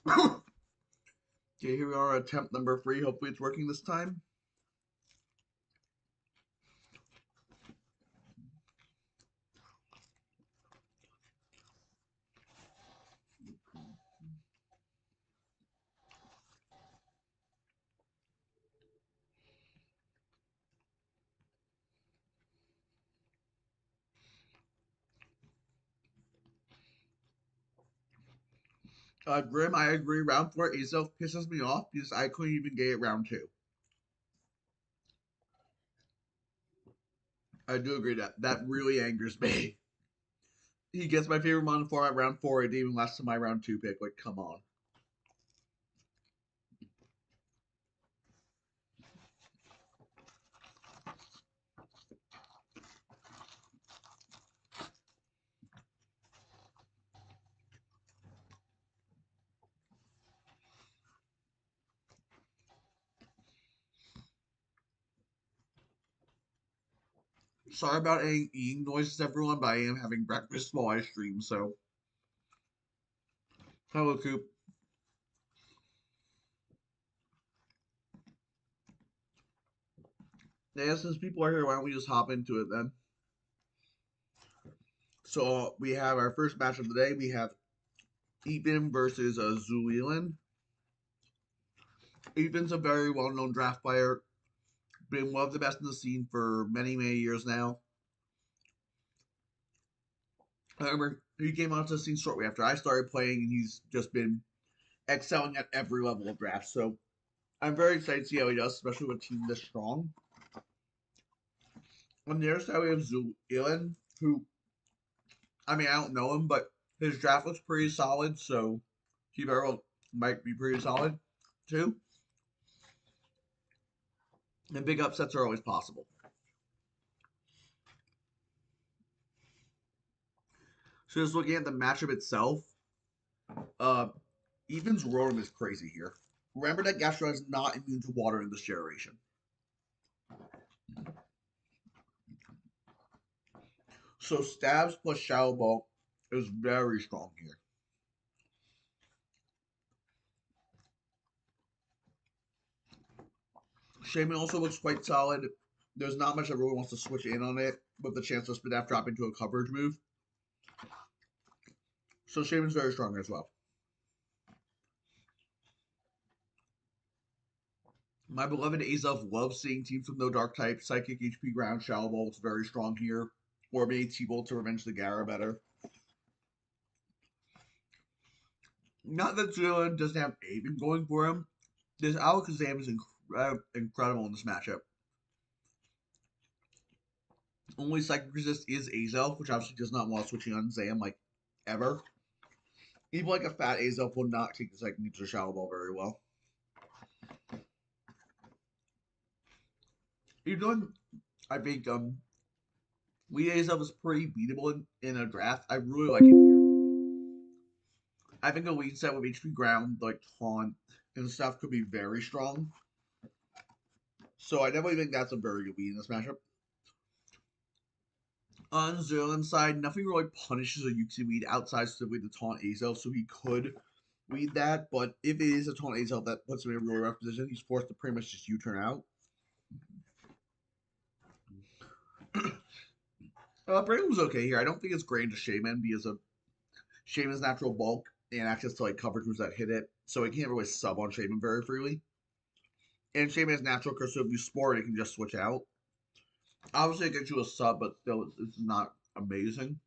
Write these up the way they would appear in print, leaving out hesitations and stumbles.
Okay, here we are, attempt number 3. Hopefully it's working this time. Grim, I agree. Round 4 Azelf pisses me off because I couldn't even get it round 2. I do agree that really angers me. He gets my favorite mon format round 4. It even less than my round 2 pick. Like, come on. Sorry about any eating noises, everyone, but I am having breakfast while I stream, so. Hello, Coop. Yeah, since people are here, why don't we just hop into it then? So we have our first match of the day. We have Ethan versus Zulian. Ethan's a very well-known draft player, been one of the best in the scene for many, many years now. I remember he came onto the scene shortly after I started playing, and he's just been excelling at every level of draft. So I'm very excited to see how he does, especially with a team this strong. On the other side, we have Zulian, who, I mean, I don't know him, but his draft looks pretty solid, so he very well might be pretty solid too. And big upsets are always possible. So just looking at the matchup itself, uh, Even's Rotom is crazy here. Remember that Gastro is not immune to water in this generation. So Stabs plus Shadow Ball is very strong here. Shaman also looks quite solid. There's not much that really wants to switch in on it with the chance of Spadaf drop into a coverage move. So Shaman's very strong as well. My beloved Azelf loves seeing teams with no dark type. Psychic HP ground, Shadow Ball is very strong here. Or maybe T-Bolt to revenge the Gara better. Not that Zillion doesn't have Aven going for him. This Alakazam is incredible in this matchup. Only Psychic Resist is Azelf, which obviously does not want switching on Zam like ever. Even like a fat Azelf will not take the Psychic Neutral Shadow Ball very well. Even though I think Weed Azelf is pretty beatable in a draft, I really like it here. I think a lead set with HP ground, like taunt and stuff, could be very strong. So I definitely think that's a very good lead in this matchup. On Zerlin's side, nothing really punishes a Uxie weed outside simply the taunt Azelf, so he could weed that. But if it is a taunt Azelf, that puts him in a really rough position. He's forced to pretty much just U-turn out. Brain was okay here. I don't think it's great into Shaman because of Shaman's natural bulk and access to like coverage moves that hit it, so it can't really sub on Shaman very freely. And Shaman's natural curse, so if you sport, it can just switch out. Obviously, it gets you a sub, but still, it's not amazing.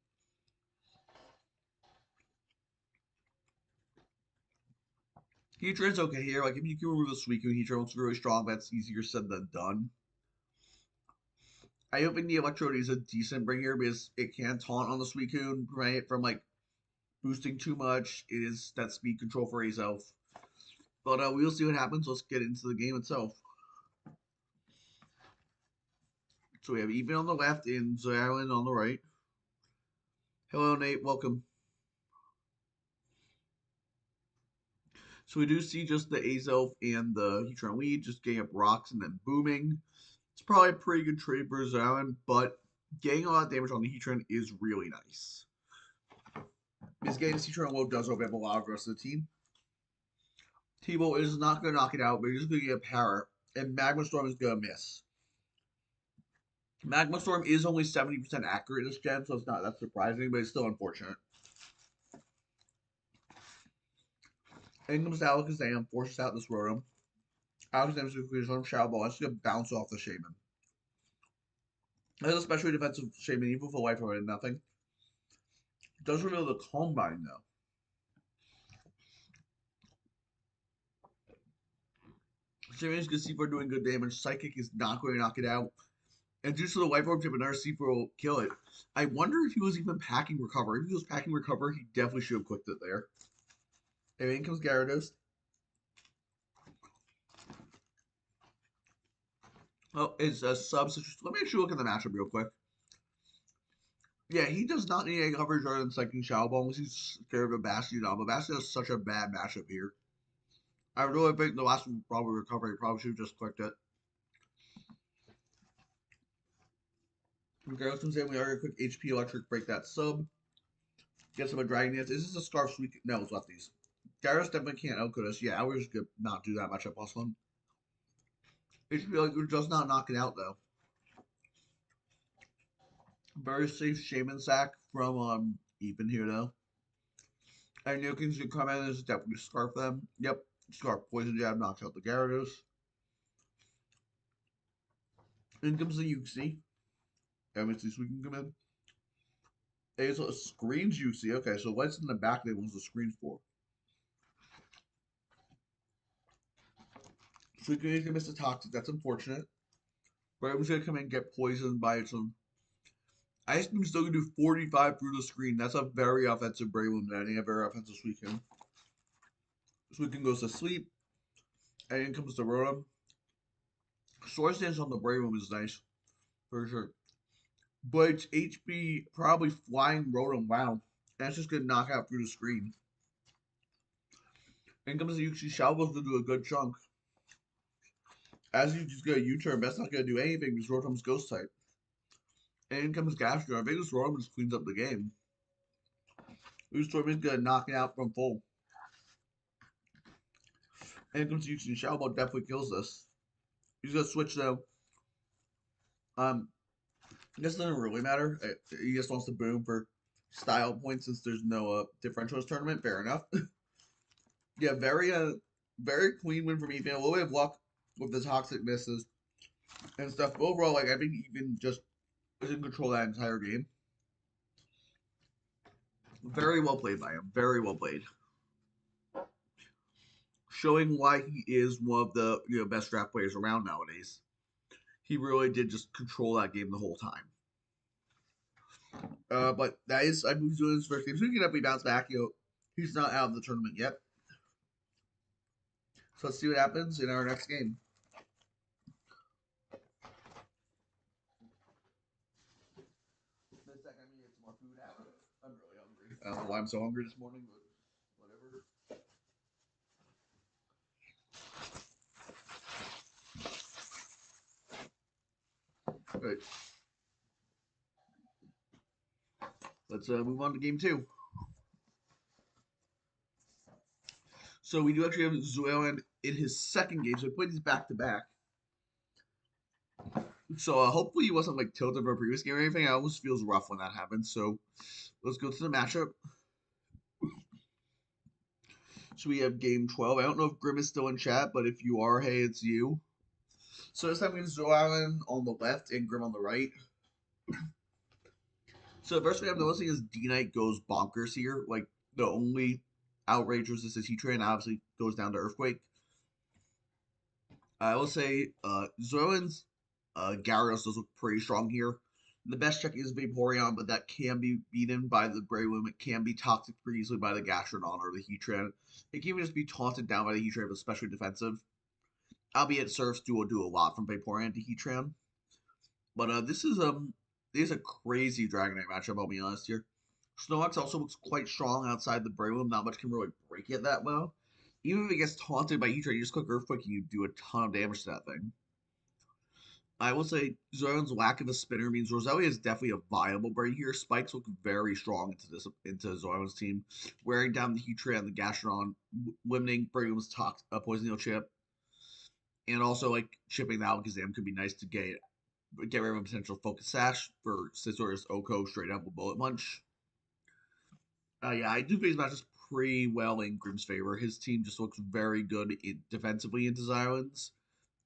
Heatran's okay here. Like, if you can remove the Suicune, Heatran looks really strong. That's easier said than done. I think the Electrode is a decent bringer because it can taunt on the Suicune, prevent it from, like, boosting too much. It is that speed control for Azelf. But we'll see what happens. Let's get into the game itself. So we have Even on the left and Zoyalin on the right. Hello, Nate. Welcome. So we do see just the Azelf and the Heatran lead just getting up rocks and then booming. It's probably a pretty good trade for Zoyalin, but getting a lot of damage on the Heatran is really nice. Because getting this Heatran low does open up a lot of the rest of the team. T-Bow is not going to knock it out, but he's just going to get a power. And Magma Storm is going to miss. Magma Storm is only 70% accurate this gen, so it's not that surprising, but it's still unfortunate. In comes Alakazam, forces out this Rotom. Alakazam's going to create his own Shadow Ball. It's going to bounce off the Shaman. That's a specially defensive Shaman, even for life or nothing. It does reveal the Combine, though. Shaman is going to see for doing good damage. Psychic is not going to knock it out. And due to the Life Orb tip, another C4 will kill it. I wonder if he was even packing Recover. If he was packing Recover, he definitely should have clicked it there. And in comes Gyarados. Oh, it's a substitute. Let me actually look at the matchup real quick. Yeah, he does not need any coverage other than Psychic Shadow Ball unless he's scared of Bastion. But Bastion has such a bad matchup here. I really think the last one probably Recover. He probably should have just clicked it. Gyarados comes in. We are going to quick HP Electric, break that sub. Get some of Dragon Dance. Is this a Scarf Sweet? No, it's lefties. Gyarados definitely can't outcode us. Yeah, Hours could not do that much at +1. HP Electric does not knock it out, though. Very safe Shaman Sack from Even here, though. And Yokins can come in and just definitely Scarf them. Yep, Scarf Poison Jab knocks out the Gyarados. In comes the Uxie. Obviously, so we can come in. It's a screens Uxie. Okay, so what's in the back there was the screens for? So we can miss the Toxic. That's unfortunate. But I'm just going to come in and get poisoned by some. Ice Beam still going to do 45 through the screen. That's a very offensive Breloom landing, a very offensive Suicune. Suicune goes to sleep. And in comes the Rotom. Source Dance on the Breloom is nice. For sure. But it's HP probably flying Rotom. Wow. That's just going to knock out through the screen. In comes the Uxie. Shalbos to do a good chunk. As you just get a U-turn, that's not going to do anything because Rotom's Ghost type. And in comes Gastro. I think this Rotom just cleans up the game. Storm is going to knock it out from full. And in comes Uxie. Shadow Ball definitely kills this. He's going to switch though. This doesn't really matter. He just wants to boom for style points since there's no differentials tournament. Fair enough. Yeah, very clean win from Ethan. A little bit of luck with the toxic misses and stuff. But overall, like I think Ethan just was in control that entire game. Very well played by him. Very well played. Showing why he is one of the best draft players around nowadays. He really did just control that game the whole time. But that is, I believe, doing his first game. So he can definitely bounce back. He's not out of the tournament yet. So let's see what happens in our next game. I'm really hungry. I don't know why I'm so hungry this morning, but whatever. All right. Let's move on to game 2. So we do actually have Zuelen in his second game, so he played these back to back. So hopefully he wasn't like tilted from a previous game or anything. It almost feels rough when that happens. So let's go to the matchup. So we have game 12. I don't know if Grim is still in chat, but if you are, hey, it's you. So this time we have Zuelen on the left and Grim on the right. So the first thing I'm noticing is D-Knight goes bonkers here. Like the only outrage resistance Heatran obviously goes down to Earthquake. I will say Zuelen's Gyarados does look pretty strong here. The best check is Vaporeon, but that can be beaten by the Breloom. It can be toxic pretty easily by the Gastrodon or the Heatran. It can even just be taunted down by the Heatran, but especially defensive. Albeit Surf's Duo do a lot from Vaporeon to Heatran. But this is a crazy Dragonite matchup, I'll be honest here. Snorlax also looks quite strong outside the Breloom. Not much can really break it that well. Even if it gets taunted by Heatran, you just click Earthquake and you do a ton of damage to that thing. I will say Zion's lack of a spinner means Roselia is definitely a viable brain here. Spikes look very strong into Zion's team, wearing down the Heatran, the Gastron, limiting Brigham's Poison chip, and also like chipping the Alakazam could be nice to get rid of a potential Focus Sash for Scissor's Oko straight up with Bullet Punch. Yeah, I do think this match is pretty well in Grimm's favor. His team just looks very good defensively into Zion's,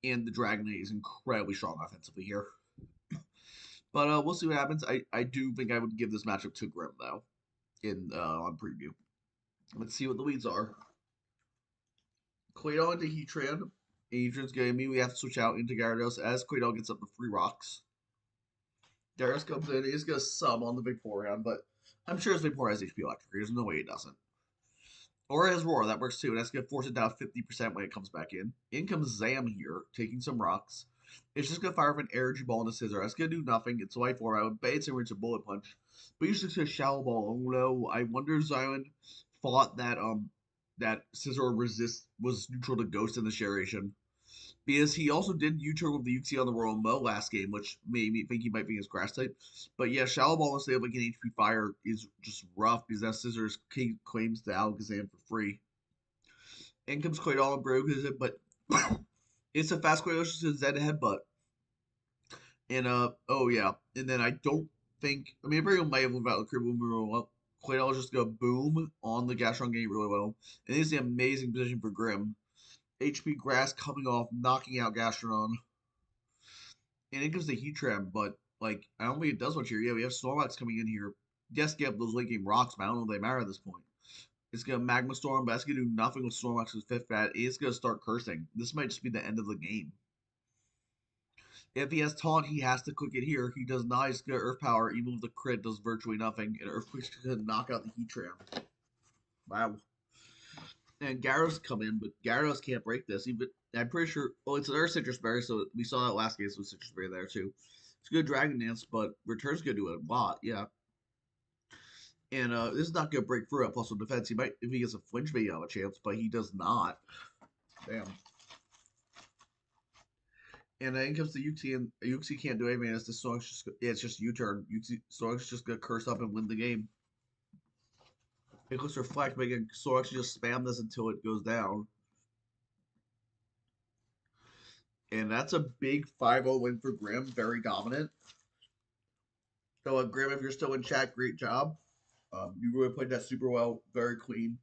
and the Dragonite is incredibly strong offensively here. But we'll see what happens. I do think I would give this matchup to Grimm though in on preview. Let's see what the leads are. Quaidol into Heatran. Heatran's going to immediately have to switch out into Gyarados as Quaidol gets up to 3 rocks. Gyarados comes in. He's going to sub on the big forehand, but I'm sure his big four has HP Electric. There's no way it doesn't. Or it has Roar. That works too. And that's going to force it down 50% when it comes back in. In comes Zam here, taking some rocks. It's just going to fire up an Energy Ball and a Scissor. That's going to do nothing. It's a Life Orb. I would bet it's going to Bullet Punch. But he's just going to Shallow Ball. Oh no. I wonder if Zion thought that Scizor resist was neutral to Ghost in the Sharation. Because he also did U-turn with the UC on the Royal Mo last game, which made me think he might be his grass type. But yeah, Shallow Ball instead of like an HP Fire is just rough because that Scissors claims the Alakazam for free. In comes Quaidol and Brogue, but it's a fast Quaidol, just a Zed Headbutt. And oh yeah, and then I don't think Brogue might have moved out the crib really well. Quaidol just go boom on the Gastron game really well, and this is the amazing position for Grimm. HP Grass coming off, knocking out Gastrodon. And it gives the Heatran, but like I don't think it does much here. Yeah, we have Snorlax coming in here. Yes, get those late game rocks, but I don't know if they matter at this point. It's gonna Magma Storm, but that's gonna do nothing with Snorlax's fifth bat. It's gonna start cursing. This might just be the end of the game. If he has taunt, he has to click it here. He does not. He's gonna Earth Power, even with the crit, does virtually nothing. And Earthquake's gonna knock out the Heatran. Wow. And Gyarados come in, but Gyarados can't break this. Even I'm pretty sure. Well, it's another Citrus Berry, so we saw that last game with Citrus Berry there too. It's good Dragon Dance, but Return's gonna do a lot, yeah. And this is not gonna break through at plus one defense. He might if he gets a flinch, maybe have a chance, but he does not. Damn. And then comes the Uxie, and Uxie can't do anything. As the Song's just it's just U-turn. Song's just gonna curse up and win the game. It looks reflect, but again, Song's just spam this until it goes down. And that's a big 5-0 win for Grimm. Very dominant. So, Grimm, if you're still in chat, great job. You really played that super well. Very clean.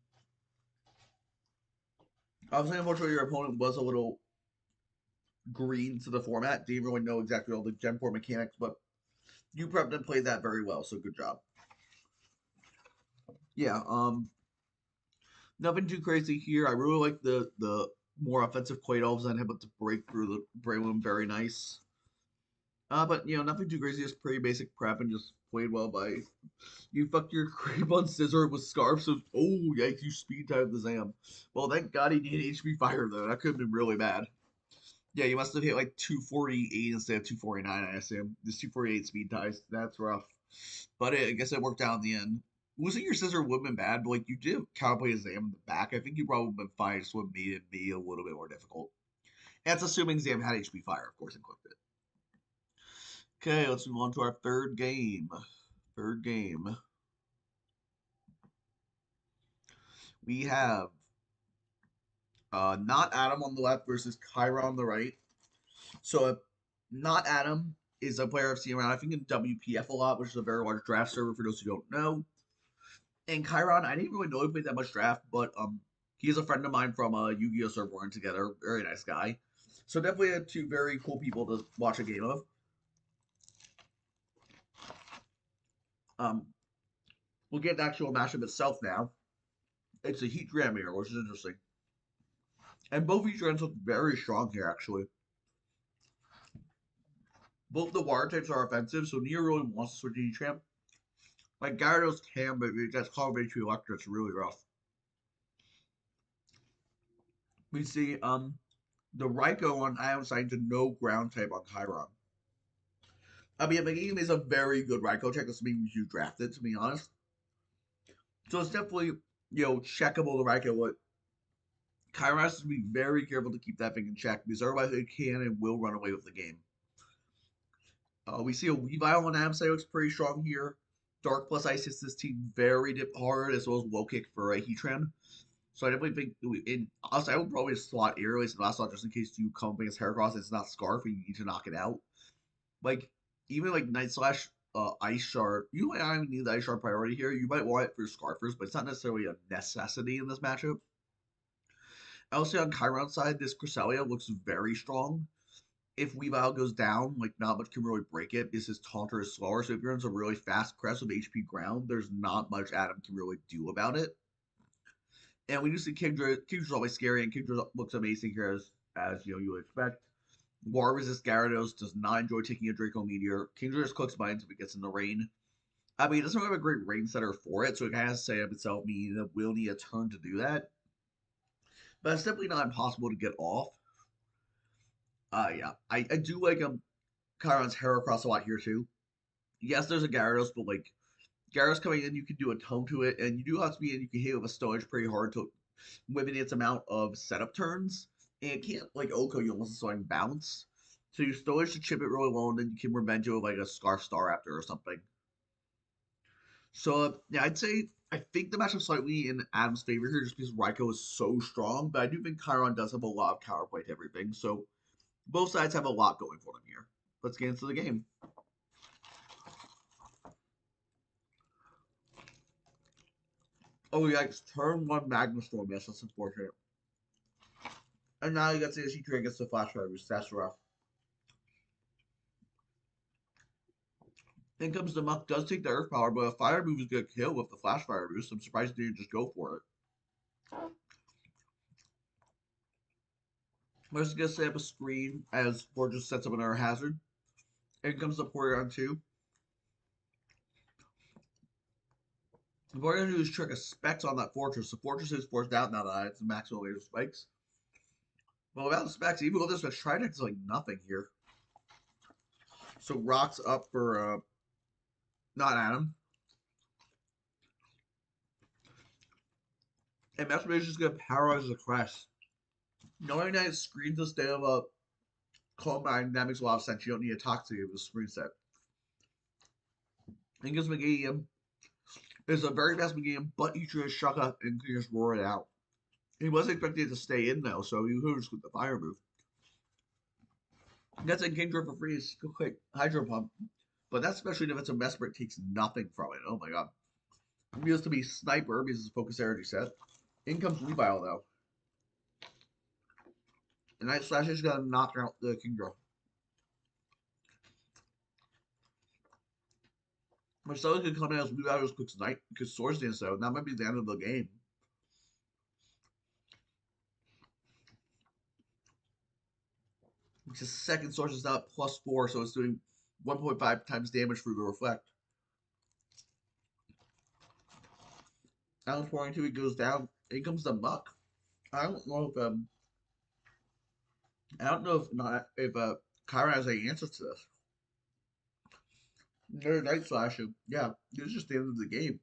Obviously, unfortunately, your opponent was a little green to the format. Didn't really know exactly all the Gen 4 mechanics, but you prepped and played that very well. So, good job. Yeah, nothing too crazy here. I really like the more offensive Quaidolves and able to break through the Breloom. Very nice. But nothing too crazy. Just pretty basic prep and just played well by you. Fucked your creep on Scissor with Scarf. So yikes! You speed type the Zam. Well, thank God he did HP Fire though. That could have been really bad. Yeah, you must have hit like 248 instead of 249. I assume this 248 speed ties. That's rough. But I guess it worked out in the end. Losing your Scissor would have been bad, but like you did counterplay a Zam in the back. I think you probably would have been fine. Just would have made it be a little bit more difficult. That's assuming Zam had HP Fire, of course, and clicked it. Okay, let's move on to our third game. Third game. We have Not Adam on the left versus Kyra on the right. So Not Adam is a player I've seen around, I think, in WPF a lot, which is a very large draft server for those who don't know. And Chiron, I didn't really know he played that much draft, but he is a friend of mine from a Yu-Gi-Oh server we're in together. Very nice guy. So definitely two very cool people to watch a game of. We'll get the actual matchup itself now. It's a Heatran mirror, which is interesting. And both Heatrans look very strong here, actually. Both the water types are offensive, so Nia really wants to switch to Heatran. Like Gyarados can, but that's called HP Electric. It's really rough. We see the Raikou on I am assigned to no ground type on Chiron. I mean, Megan is a very good Raikou check. That's means you drafted, to be honest. So it's definitely checkable the Raikou. But Chiron has to be very careful to keep that thing in check because otherwise it can and will run away with the game. We see a Weavile on Amsay looks pretty strong here. Dark plus Ice hits this team very hard, as well as Low Kick for a Heatran. So I definitely think, also, I would probably slot Airways and last slot just in case you come up against Heracross and it's not Scarf and you need to knock it out. Like, even like Night Slash, Ice Shard, you might not even need the Ice Shard priority here. You might want it for Scarfers, but it's not necessarily a necessity in this matchup. Also on Chiron's side, this Cresselia looks very strong. If Weavile goes down, like not much can really break it because his Taunter is slower. So if you're in a really fast crest with HP ground, there's not much Adam can really do about it. And we do see Kingdra. Kingdra's always scary, and Kingdra looks amazing here as you know you would expect. War Resist Gyarados does not enjoy taking a Draco Meteor. Kingdra just cooks mines if it gets in the rain. I mean, it doesn't really have a great rain setter for it, so it kind of has to say of itself, meaning it will need a turn to do that. But it's simply not impossible to get off. Yeah, I do like Chiron's Heracross a lot here too. Yes, there's a Gyarados, but like Gyarados coming in, you can do a tone to it, and you do have to be in. You can hit it with a Stone Edge pretty hard to limit its amount of setup turns. And it can't like Oko, you almost so bounce. So you Stone Edge to chip it really low, and then you can revenge it with like a Scarf Staraptor or something. So yeah, I'd say I think the matchup slightly in Adam's favor here, just because Raikou is so strong. But I do think Chiron does have a lot of counterplay to everything. So both sides have a lot going for them here. Let's get into the game. Oh, yikes. Turn 1 Magma Storm. Yes, that's unfortunate. And now you got to see Heatran gets the Flash Fire Boost. That's rough. In comes the Muck. Does take the Earth Power, but a Fire move is going to kill with the Flash Fire Boost. I'm surprised they didn't just go for it. I'm just going to set up a screen as Fortress sets up another hazard. In comes the Porygon 2. The Porygon 2 is trick a Specs on that Fortress. The Fortress is forced out now that it's the maximum laser spikes. Well, without the Specs, even with this, the Trident is like nothing here. So Rock's up for not Adam. And Master Mage is going to paralyze the crest. Knowing that it screens the state of a Calm Mind, that makes a lot of sense. You don't need a Toxic with a screen set. Ingus Meganium is a very fast Meganium, but you should shock up and can just roar it out. He wasn't expecting it to stay in though, so he could just with the fire move. That's a Kingdra for free. It's quick Hydro Pump. But that special defensive Mesprit takes nothing from it. Oh my god. It used to be Sniper because it's a focus energy set. In comes Weavile though. And Night Slash is gonna knock out the Kingdra. Marcelo could come in as Weavile just cooks Night because Swords Dance though, and that might be the end of the game. Because second source is now at +4, so it's doing 1.5 times damage through the Reflect. Alan's pouring 2, he goes down. In comes the Muck. I don't know if Chiron has any answers to this. There's Night Slash. Yeah, this is just the end of the game.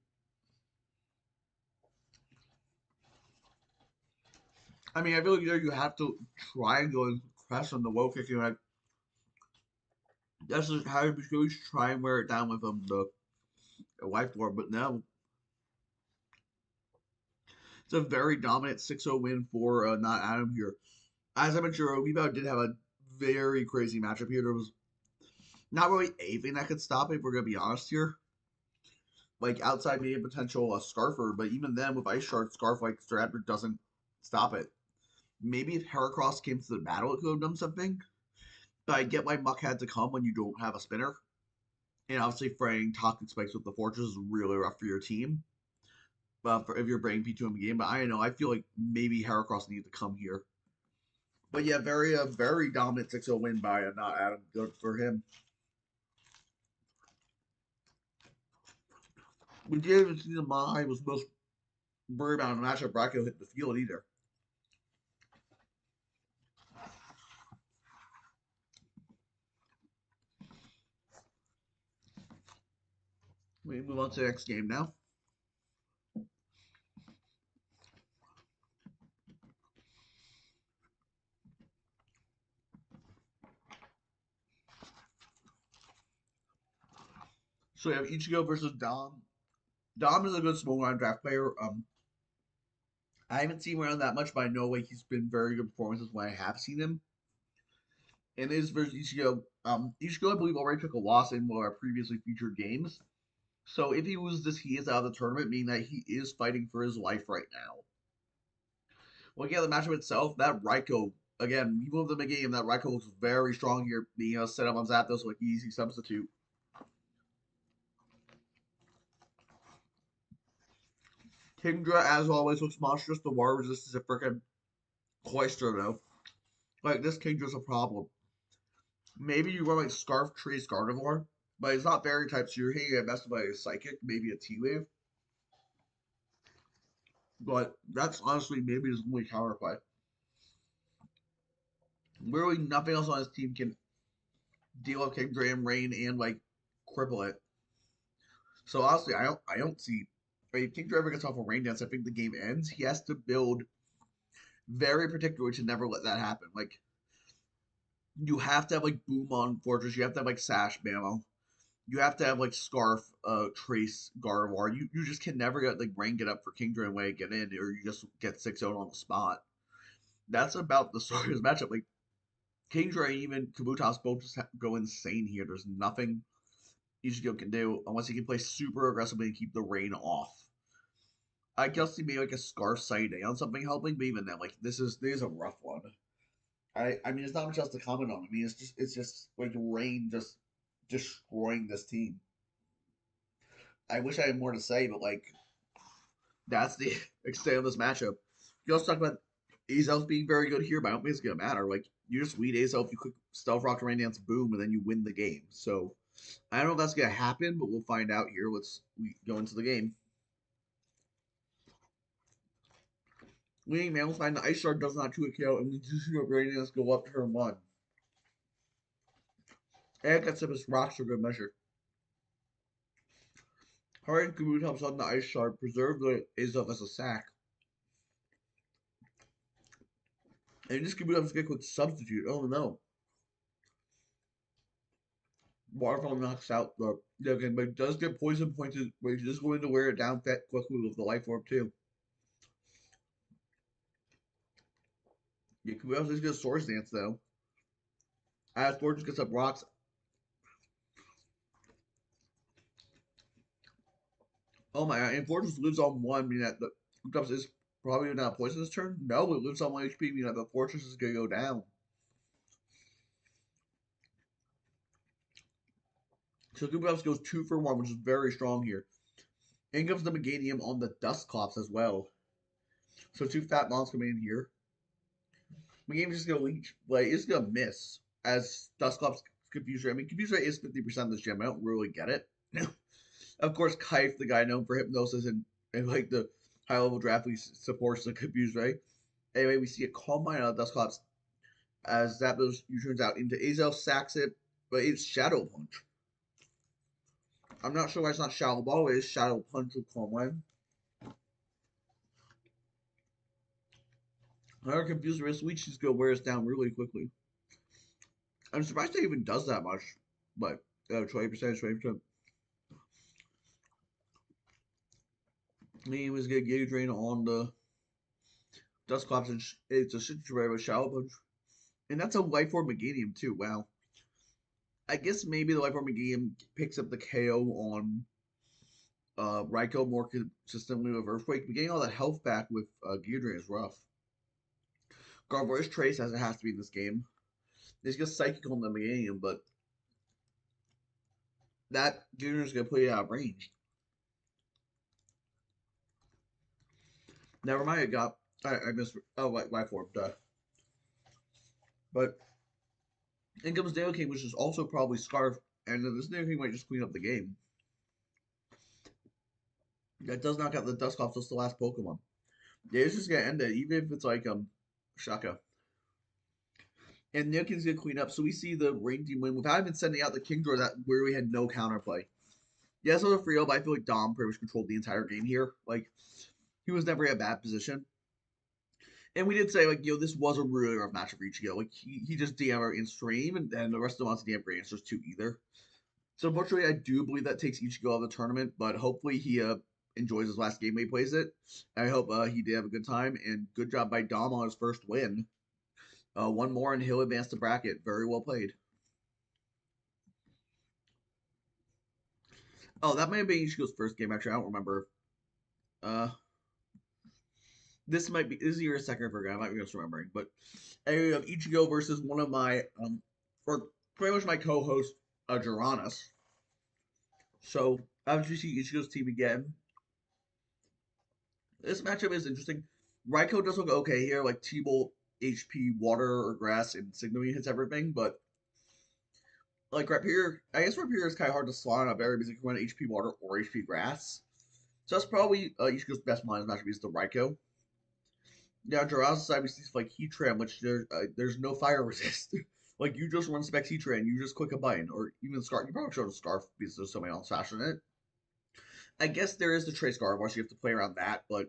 I mean, I feel like there you have to try and go and press on the low kicking. Like that's just how you should try and wear it down with the life orb. But now it's a very dominant 6-0 win for not Adam here. As I mentioned, Weavile did have a very crazy matchup here. There was not really anything that could stop it, if we're going to be honest here. Like, outside maybe potential Scarfer, but even then, with Ice Shard, Scarf, like, Staraptor doesn't stop it. Maybe if Heracross came to the battle, it could have done something. But I get why Muck had to come when you don't have a spinner. And obviously, fraying Toxic Spikes with the Fortress is really rough for your team. If you're bringing P2 in the game. But I don't know, I feel like maybe Heracross needed to come here. But yeah, very dominant 6-0 win by not Adam. Good for him. We didn't even see the Mai was most worried about a matchup Raikou hit the field either. We move on to the next game now. So we have Ichigo versus Dom. Dom is a good small round draft player. I haven't seen him around that much, but I know like he's been very good performances when I have seen him. And his versus Ichigo, Ichigo I believe already took a loss in one of our previously featured games. So if he loses this, he is out of the tournament, meaning that he is fighting for his life right now. Looking at the matchup itself, that Raiko, again, even with the game, that Raiko looks very strong here, being set up on Zapdos like easy substitute. Kingdra, as always, looks monstrous. The water resistance is a freaking cloister, though. Like, this Kingdra's a problem. Maybe you run like Scarf Trace Gardevoir, but it's not Fairy type, so you're hitting at best by a Psychic, maybe a T-Wave. But that's honestly maybe his only counterplay. Literally nothing else on his team can deal with Kingdra and Rain and like cripple it. So honestly, I don't see if Kingdra ever gets off a Rain Dance, I think the game ends. He has to build very particular to never let that happen. Like you have to have like Boom on Fortress, you have to have like Sash Bamo, you have to have like Scarf, Trace, Gardevoir. You just can never get like Rain get up for Kingdra and Way get in, or you just get 6-0 on the spot. That's about the story of his matchup. Like Kingdra and even Kabutops both just go insane here. There's nothing Ichigo can do unless he can play super aggressively and keep the rain off. I guess he made like a Scarf Sighting on something helping, but even then, like this is a rough one. I mean, it's not much else to comment on. I mean, it's just like rain just destroying this team. I wish I had more to say, but like that's the extent of this matchup. You also talk about Azelf being very good here, but I don't think it's gonna matter. Like you just lead Azelf, you quick Stealth Rock to Rain Dance, boom, and then you win the game. So I don't know if that's gonna happen, but we'll find out here. Let's go into the game. Winning Mammals find the Ice Shard does not 2 KO, and we do see what Rain Dance go up turn 1. And gets up his rocks for good measure. Hard Kabutops on the Ice Shard, preserve the Azelf as a sack. And this Kabutops get quick substitute. Oh no. Waterfall knocks out the again, but does get poison pointed, but he's just going to wear it down that quickly with the life orb too. Yeah, Kabutops is gonna Source Dance though. As Fortress gets up rocks. Oh my god, and Fortress lives on 1, meaning that the Kabutops is probably not poison this turn. No, it lives on 1 HP, meaning that the Fortress is gonna go down. So Kabutops goes 2 for 1, which is very strong here. In comes the Meganium on the Dusclops as well. So 2 fat mons come in here. Meganium's just gonna leech, like it's gonna miss as Dusclops Confuse Ray. I mean, Confuse Ray is 50% of this gem. I don't really get it. Of course, Kaif, the guy known for hypnosis and like the high level draft, he supports the Confuse Ray. Anyway, we see a Calm Mind out of Dusclops as Zapdos turns out into Azel, sacks it, but it's Shadow Punch. I'm not sure why it's not Shadow Ball, it is Shadow Punch with Calm Mind. Another Confuse Ray Leech just go wear us down really quickly. I'm surprised it even does that much, but 20%, 20%. He was getting Gauge Drain on the Dusclops, and it's a situation with Shadow Punch. And that's a Life Orb Meganium, too. Wow. I guess maybe the Life Orb Meganium picks up the KO on Raikou more consistently with Earthquake. But getting all that health back with Gear Drain is rough. Gardevoir's Trace, as it has to be in this game. There's just Psychic on the Meganium, but that Gear Drain is going to put it out of range. Never mind, I missed. Oh, Life Orb, duh. But in comes King, which is also probably Scarf, and then this King might just clean up the game. That does knock out the Dusclops, that's the last Pokemon. Yeah, it's just gonna end it, even if it's like Shaka. And King's gonna clean up, so we see the Rain Team win without even sending out the Kingdra that where we had no counterplay. Yes, it was a free but I feel like Dom pretty much controlled the entire game here. Like he was never in a bad position. And we did say, like, this was a really rough matchup for Ichigo. Like, he just DM in stream, and the rest of the months DM great answers too either. So unfortunately, I do believe that takes Ichigo out of the tournament, but hopefully he enjoys his last game when he plays it. I hope he did have a good time, and good job by Dom on his first win. One more and he'll advance the bracket. Very well played. Oh, that may have been Ichigo's first game. Actually, I don't remember. Uh, this is your second for game. I might be misremembering, but I have Ichigo versus one of my or pretty much my co-host, Juranis. So as you see Ichigo's team again, this matchup is interesting. Raiko does look okay here, like T-Bolt, HP, water or grass, and Signory hits everything, but like Rapier, I guess Rapier is kind of hard to slot on a very basic one HP water or HP grass. So that's probably Ichigo's best minus matchup is the Raiko. Now, Jurassi's side, we see like Heatran, which there's no fire resist. Like, you just run Spec Heatran, you just click a button, or even Scarf. You probably should have Scarf because there's so many else faster in it. I guess there is the Trace Guard, so you have to play around that, but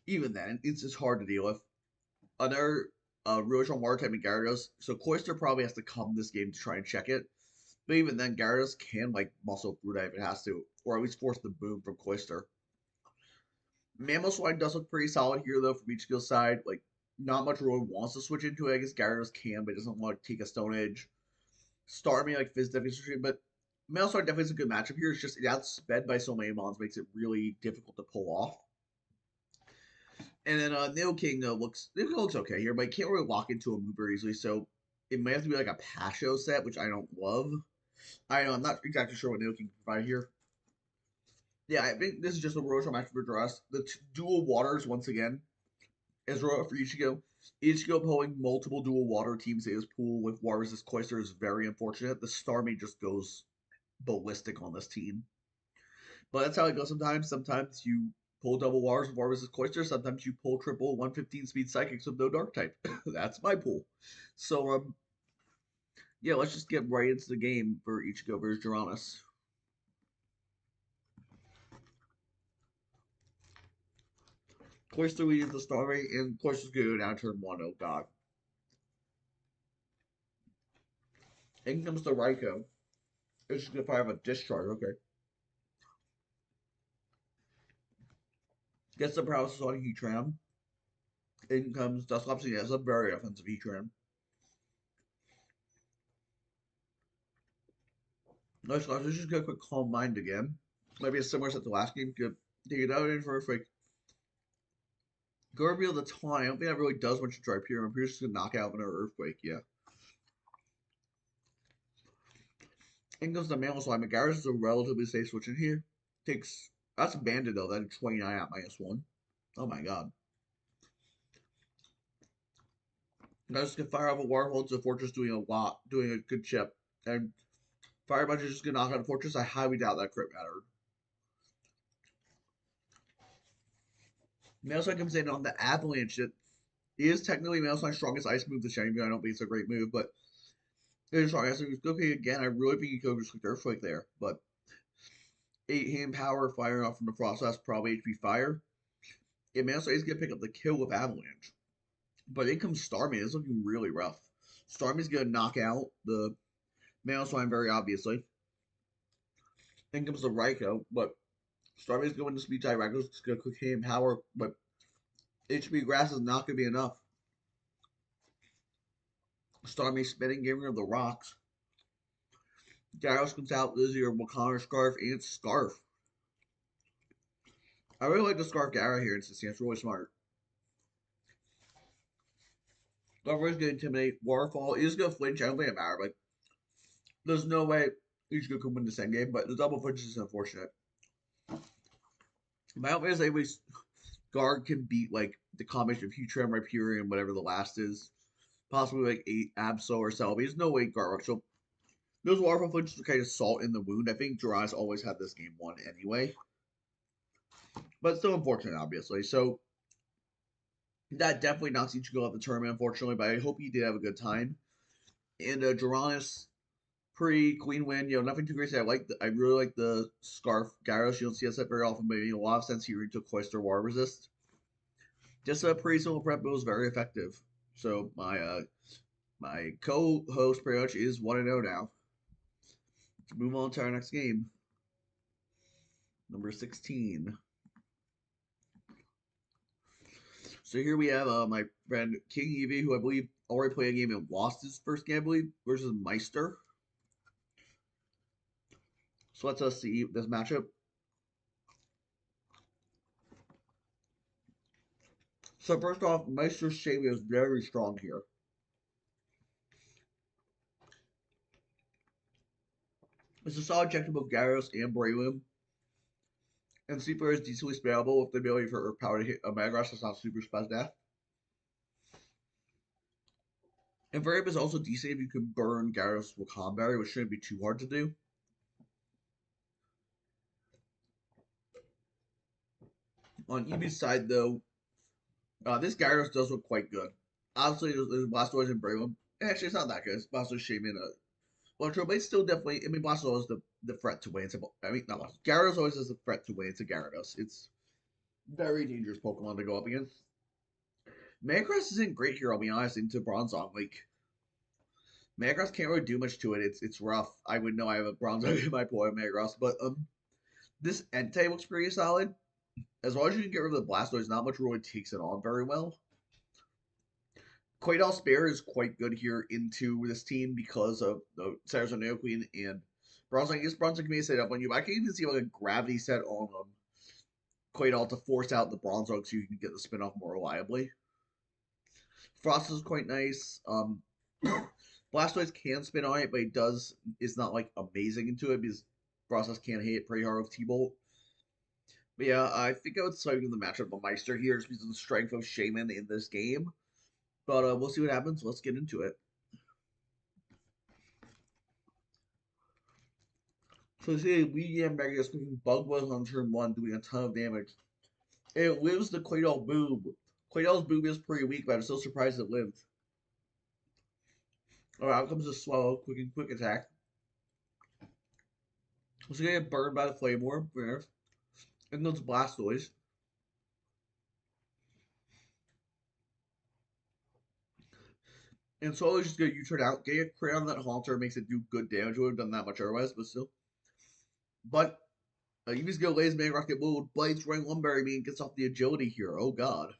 even then, it's just hard to deal with. Another really strong water type in Gyarados, so Cloyster probably has to come this game to try and check it. But even then, Gyarados can like muscle through that if it has to, or at least force the boom from Cloyster. Mamoswine does look pretty solid here though from each skill side. Like not much really wants to switch into it. I guess Gyarados can, but doesn't want to take a Stone Edge. Starmie like Fizz definitely, but Mamoswine definitely is a good matchup here. It's just it outsped by so many mons makes it really difficult to pull off. And then Nidoking looks okay here, but he can't really lock into a move very easily. So it might have to be like a Pasho set, which I don't love. I know I'm not exactly sure what Nidoking can provide here. Yeah, I think this is just a Royal match for Dress. The dual waters once again is Royal for Ichigo. Ichigo pulling multiple dual water teams in his pool with War Resist Cloyster is very unfortunate. The Starmie just goes ballistic on this team. But that's how it goes sometimes. Sometimes you pull double waters with War Resist Cloyster. Sometimes you pull triple 115 speed psychics with no dark type. That's my pool. So yeah, let's just get right into the game for Ichigo versus Juranis. Cloyster leads the Starmie, and Cloyster's gonna go down turn one. Oh god. In comes the Raikou. It's just gonna fire a discharge, okay. Gets the paralysis on Heatran. In comes Dusclops, and he has a very offensive Heatran. Dusclops is just gonna quick Calm Mind again. Maybe a similar set to last game. Could take it out in for a fake. Go reveal the taunt. I don't think that really does much to try Pyre. Pyre's just gonna knock out another Earthquake, yeah. In comes the Mamoswine. Megaris is a relatively safe switch in here. Takes that's Banded though, that's 29 at -1. Oh my god. Guys can fire off a Waterfall to Fortress doing a lot, doing a good chip. And Fire Punch is just gonna knock out a Fortress. I highly doubt that crit mattered. Mailstone comes in on the Avalanche. It is technically Mailstone's strongest ice move, the Shiny Move. I don't think it's a great move, but it is strong. So okay, again, I really think you could just click Earthquake there, but 8-hand power firing off from the Frost Blast, probably HP Fire. Yeah, Mailstone is gonna pick up the kill with Avalanche. But in comes Starmie. It's looking really rough. Starmie's gonna knock out the Mailstone very obviously. In comes the Raikou, but Starmie's going to speed type. Raiko's just gonna quick hand power, but HP Grass is not gonna be enough. Starmie spinning, giving her the rocks. Gyarados comes out, this is your Wakana Scarf and Scarf. I really like the Scarf Gyara here in Cincinnati. It's really smart. Scarf is gonna intimidate. Waterfall is gonna flinch. I don't think it matters. Like, there's no way he's gonna come win the same game, but the double flinch is unfortunate. My hope is that guard can beat like the combination of Heatran, Rhyperior, and whatever the last is. Possibly like 8 Absol or Celebi. There's no way guard. So those waterfall flinches are kind of salt in the wound. I think Jiraiya's always had this game won anyway. But still unfortunate, obviously. So that definitely knocks Ichigo out the tournament, unfortunately. But I hope he did have a good time. And Juranis, pretty clean win. You know, nothing too crazy. I really like the Scarf Gyros. You don't see that very often, but it made a lot of sense here. He took Cloyster Water Resist. Just a pretty simple prep, but it was very effective. So my co-host pretty much is 1-0 now. Move on to our next game. Number 16. So here we have my friend King Eevee, who I believe already played a game and lost his first game, I believe, versus Meister. So let's see this matchup. So first off, Meister's Shaymin is very strong here. It's a solid check to both Gyarados and Breloom. And Sleeper is decently spammable with the ability for Earth Power to hit a Metagross that's not super spaz death. And Variab is also decent if you can burn Gyarados with Calm Berry, which shouldn't be too hard to do. On Eevee's side, though, this Gyarados does look quite good. Obviously, there's Blastoise and Breloom. Actually, it's not that good. It's Blastoise, Shaymin, Electro, but it's still definitely. I mean, Blastoise is the threat to win. I mean, not Blastoise. Gyarados always is the threat to win to Gyarados. It's very dangerous Pokemon to go up against. Metagross isn't great here, I'll be honest, into Bronzong. Like, Metagross can't really do much to it. It's rough. I would know I have a Bronzong in my poor Metagross, but this Entei looks pretty solid. As long as you can get rid of the Blastoise, not much really takes it on very well. Quaidal Spare is quite good here into this team because of the Sarasota Nidoqueen and Bronzong. I guess Bronzong can be set up on you, but I can even see like a gravity set on Quaidal to force out the Bronzong so you can get the spin off more reliably. Frost is quite nice. Blastoise can spin on it, but it is not like amazing into it because Frostus can hit pretty hard with T-Bolt. But yeah, I think I would side with the matchup of Meister here just because of the strength of Shaymin in this game. But we'll see what happens. Let's get into it. So see, Weedian Mega speaking Bug Buzz on turn 1, doing a ton of damage. It lives the Quaidal Boob. Quaidal's Boob is pretty weak, but I'm still surprised it lived. Alright, out comes a Swallow, quick attack. So gonna get burned by the Flame Orb, and those Blastoise. And Swallow's just gonna U-turn out, get a crit on that Haunter, makes it do good damage. Would have done that much otherwise, but still. But Eevee's gonna lay his Mega Rocket Mold, Blades, Rain Lumberry, and gets off the agility here. Oh god.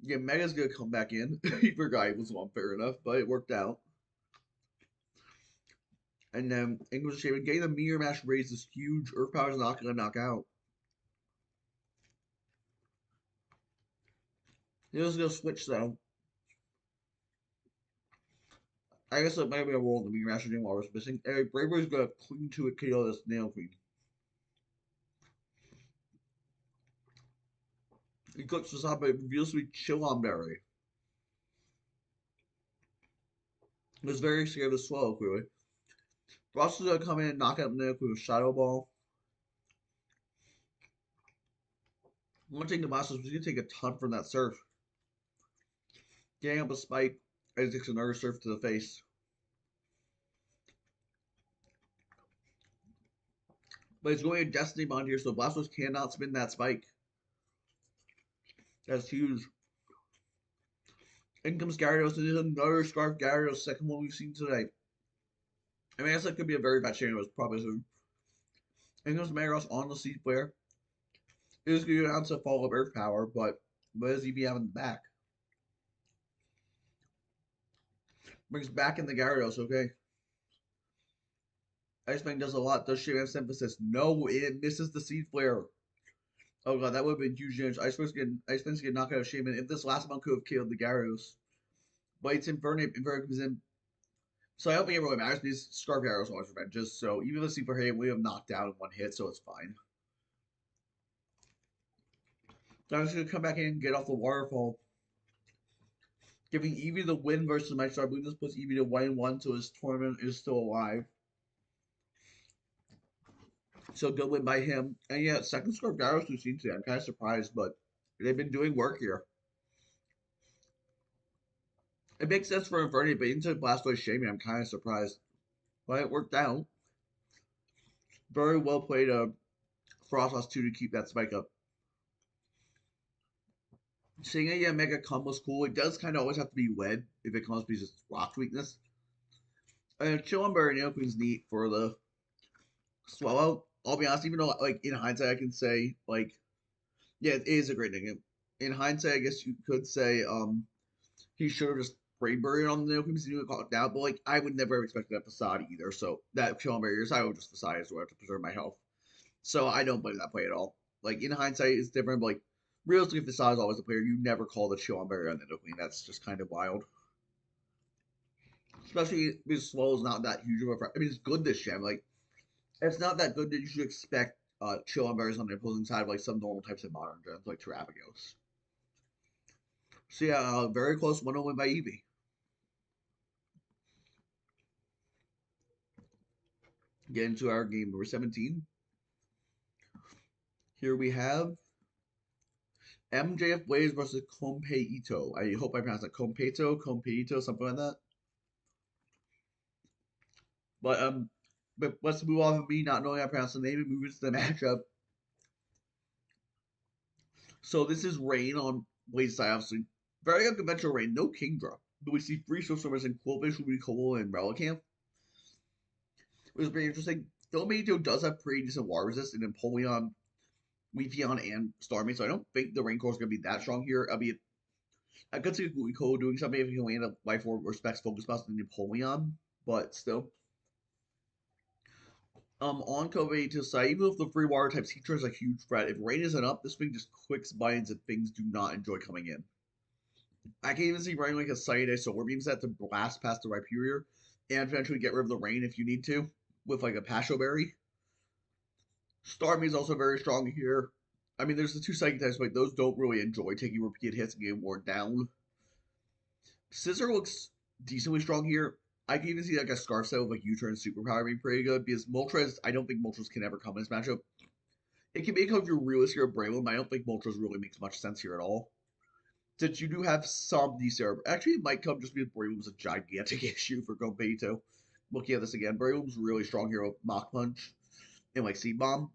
Yeah, Mega's gonna come back in. He forgot it was unfair enough, but it worked out. And then English Shaman getting the Meteor Mash raise is huge. Earth Power is not gonna knock out. He's gonna switch though. I guess it might be a roll in the Meteor Mash while we're missing. Eric Bravery's gonna cling to it, KO this Nidoqueen. He cooks this up, but it reveals to be Chillon Berry. He was very scared of Swallow, clearly. Frost is gonna come in and knock out Nidoqueen with Shadow Ball. One thing the Masters was gonna take a ton from that surf. Getting up a spike as takes another surf to the face. But it's going to Destiny Bond here, so Blastoise cannot spin that spike. That's huge. In comes Gyarados, and there's another Scarf Gyarados, second one we've seen today. I mean, I guess that could be a very bad chain, but probably soon. In comes Metagross on the Seed Flare. It was going to go down to Fall of Earth Power, but what does he be having back? Brings back in the Gyarados, okay. Ice Fang does a lot. Does Shaman Synthesis? No, it misses the Seed Flare. Oh god, that would have been huge damage. Ice Fang's getting knocked out of Shaman. If this last one could have killed the Gyarados. But it's Infernape. Infernape comes in. So I don't think it really matters because Scarf Gyarados always revenges. So even if Super Hit, we have knocked down in one hit, so it's fine. So I'm just gonna come back in and get off the waterfall. Giving Eevee the win versus Meister. I believe this puts Eevee to 1-1, so his tournament is still alive. So good win by him. And yeah, second Scarf Gyarados we've seen today. I'm kind of surprised, but they've been doing work here. It makes sense for Infernape, but into Blastoise Shaymin, I'm kind of surprised. But it worked out. Very well played Frosmoth 2 to keep that spike up. Seeing a Mega come was cool. It does kind of always have to be lead if it comes because it's rock weakness. Chillumber and Queen's neat for the swallow. I'll be honest, even though like in hindsight I can say like yeah, it is a great nickname. In hindsight, I guess you could say he should have just brain buried on the Neoqueen because he knew it caught down, but like I would never have expected that Facade either. So that Chillumber barriers, I would just Facade as well to preserve my health. So I don't blame that play at all. Like in hindsight, it's different, but like realistically, Facade is always the player you never call the Chillumber barrier on the Neoqueen. That's just kind of wild. Especially because Swallow is not that huge of a threat. I mean, it's good this gem. Like, it's not that good that you should expect chill on berries on the opposing side of like some normal types of modern gems like Terrapagos. So yeah, very close 1-0 win by Eevee. Get into our game number 17. Here we have MJF Blaze versus Konpei Ito. I hope I pronounced it Konpei Ito, something like that. But let's move off of me not knowing how to pronounce the name and move into the matchup. So this is Rain on Blaze side, obviously. Very unconventional Rain, no Kingdra. But we see three Sorcerers in Quillfish, Rubicolo, and Relicanth. Which is pretty interesting. Filmato does have pretty decent water resist in Empoleon, Leafeon, and Starmie, so I don't think the Rain Core is going to be that strong here. I could see Rubicolo doing something if he can land a Life Orb or Specs Focus Blast in Empoleon, but still. On Kobe to side, even if the free water type Heatran is a huge threat, if rain isn't up, this thing just quicks binds and things do not enjoy coming in. I can even see running like a Psyduck Solar Beam set to blast past the Rhyperior and eventually get rid of the rain if you need to with like a Pasho Berry. Starmie is also very strong here. I mean, there's the two Psychic types, but those don't really enjoy taking repeated hits and getting worn down. Scizor looks decently strong here. I can even see like a Scarf set with like U-turn Superpower being pretty good because Moltres, I don't think Moltres can ever come in this matchup. It can make up your realist here of Breloom. I don't think Moltres really makes much sense here at all. Since you do have some decent, actually it might come just because Breloom's a gigantic issue for Konpei Ito. Looking at this again, Breloom's really strong here with Mach Punch and like Seed Bomb.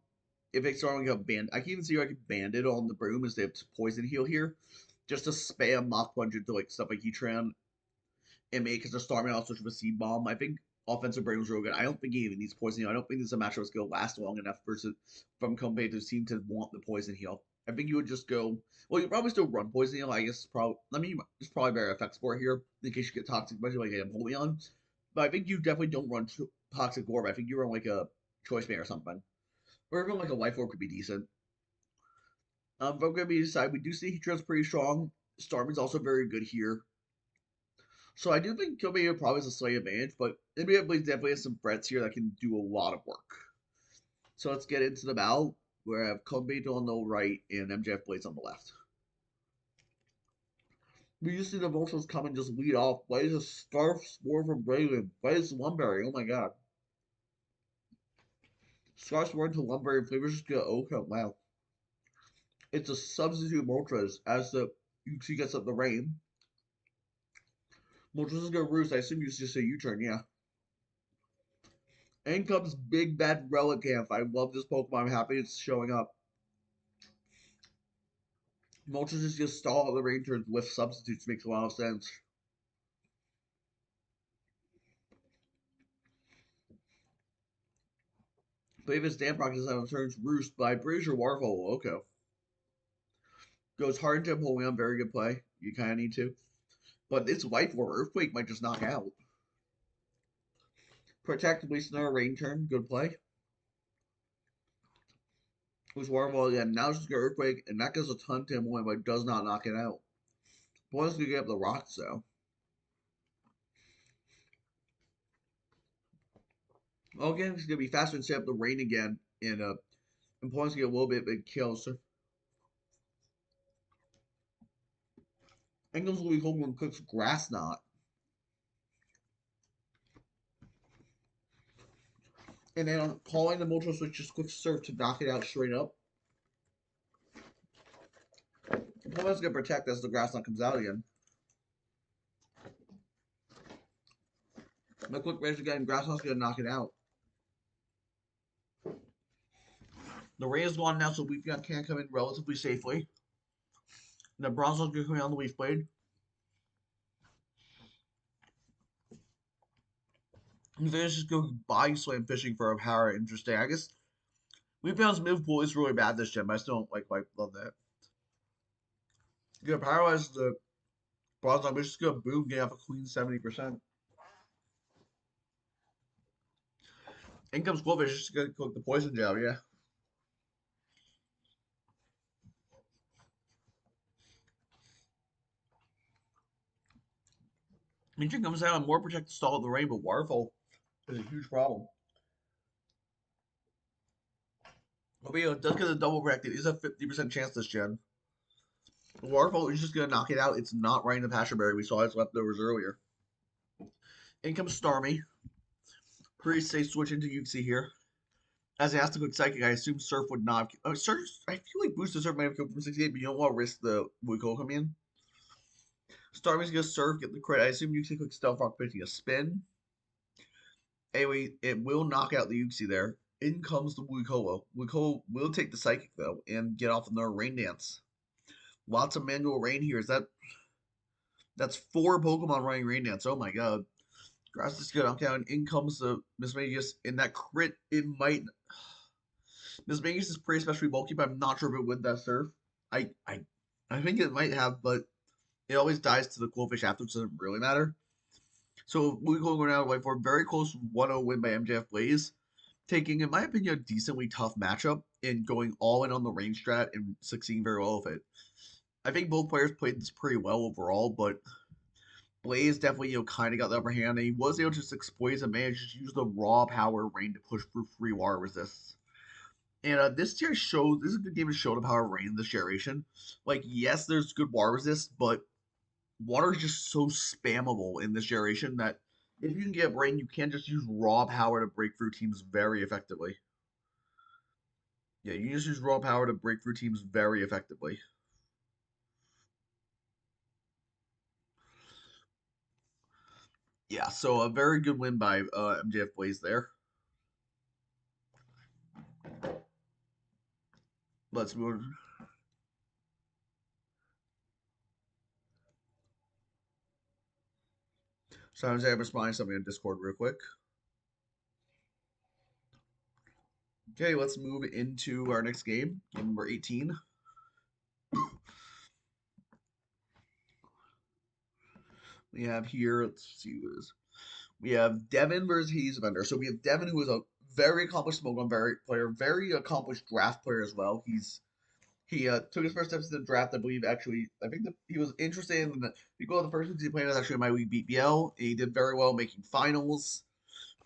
If it's starting like a band, I can even see I could Bandit on the Breloom instead of Poison Heal here, just to spam Mach Punch into like stuff like Heatran and make because they're starting out switch with a Seed Bomb. I think offensive Breloom's real good. I don't think he even needs Poison Heal. I don't think this is a matchup that's going to last long enough versus from Konpei to seem to want the Poison Heal. I think you would just go. Well, you probably still run Poison Heal. I guess probably. I mean, it's probably better effect sport here in case you get Toxic, especially like a Empoleon. But I think you definitely don't run Toxic Orb. I think you run like a Choice Band or something, or even like a Life Orb could be decent. From Gabby's side, we do see Heatran's pretty strong. Starman's also very good here. So I do think Kobe probably has a slight advantage, but NBA Blaze definitely has some threats here that can do a lot of work. So let's get into the battle. We have Kobe on the right and MJF Blaze on the left. We used to see the Vultures come and just lead off. Blaze a Scarf Spore from Braylon. Blaze Lumberry. Oh my god. Scarf Spore into Lumberry and Flavors just go, okay, wow. It's a substitute Moltres as the UC gets up the rain. Moltres is gonna roost. I assume you just say U-turn, yeah. In comes Big Bad Relicanth. I love this Pokemon. I'm happy it's showing up. Moltres is just stall the Rangers with substitutes makes a lot of sense. Davis Damprock is on turns Roost by Brazier Waterfall. Okay. Goes hard into Empoleon. Very good play. You kind of need to. But this Life Orb Earthquake might just knock out. Protectively Snare Rain Turn. Good play. With Waterfall again. Now it's just got Earthquake, and that does a ton to Empoleon, but does not knock it out. Boy's gonna get up the rocks though. Well, again, it's gonna be faster and set up the rain again, and Empoleon's gonna get a little bit big kills. So England's will be home and cooks Grass Knot. And then on calling the Moltres Switch, just quick serve to knock it out straight up. Empoleon's gonna protect as the Grass Knot comes out again. The quick range again, Grass Knot's gonna knock it out. The rain is gone now, so Leafeon can come in relatively safely. And the Bronzor's gonna come in on the Leaf Blade. And then just go body slam fishing for a power. Interesting. I guess we found his move pool is really bad this gen, but I still don't like quite love that. Yeah, paralyze the bronze on, just go boom, get off a queen 70%. In comes Quillfish, just gonna click the poison gel, yeah. Minion comes out and more protect the stall of the rain, but Waterfall is a huge problem. But yeah, it does get a double protect. It is a 50% chance this gen. Waterfall is just gonna knock it out. It's not right in the Passion Berry. We saw his leftovers earlier. In comes Starmie. Pretty safe switch into Uxie here. As he has to click Psychic, I assume Surf would not. Surf, I feel like Boosted Surf might have killed from 68, but you don't want to risk the Wuko coming in. Starmie's gonna Surf, get the crit. I assume Uxie clicks Stealth Rock, pitching a spin. Anyway, it will knock out the Uxie there. In comes the Wukoa. Wukoa will take the Psychic, though, and get off another Rain Dance. Lots of manual rain here. That's 4 Pokemon running Rain Dance. Oh my god. Grass is good. I'm counting. In comes the Mismagius. In that crit, it might. Mismagius is pretty especially bulky, but I'm not sure if it would that surf. I I I think it might have, but it always dies to the Quillfish afterwards, so it doesn't really matter. So we go now to white for a very close 1-0 win by MJF Blaze, taking, in my opinion, a decently tough matchup and going all in on the range strat and succeeding very well with it. I think both players played this pretty well overall, but Blaze definitely, kind of got the upper hand. And he was able to just exploit and manage to use the raw power rain to push through free water resists. And this tier shows this is a good game to show the power of rain in this generation. Like, yes, there's good water resist, but water is just so spammable in this generation that if you can get rain, you can just use raw power to break through teams very effectively. Yeah, you can just use raw power to break through teams very effectively. Yeah, so a very good win by MJF Blaze there. Let's move. So I was able to respond something on Discord real quick. Okay, let's move into our next game, game number 18. We have here, let's see what it is. We have Devin versus Hayes Vendor. So we have Devin, who is a very accomplished Smogon player, very accomplished draft player as well. He took his first steps in the draft, I believe. Actually, I think that he was interested in the. We go the first things he played was actually in my league BBL. He did very well making finals,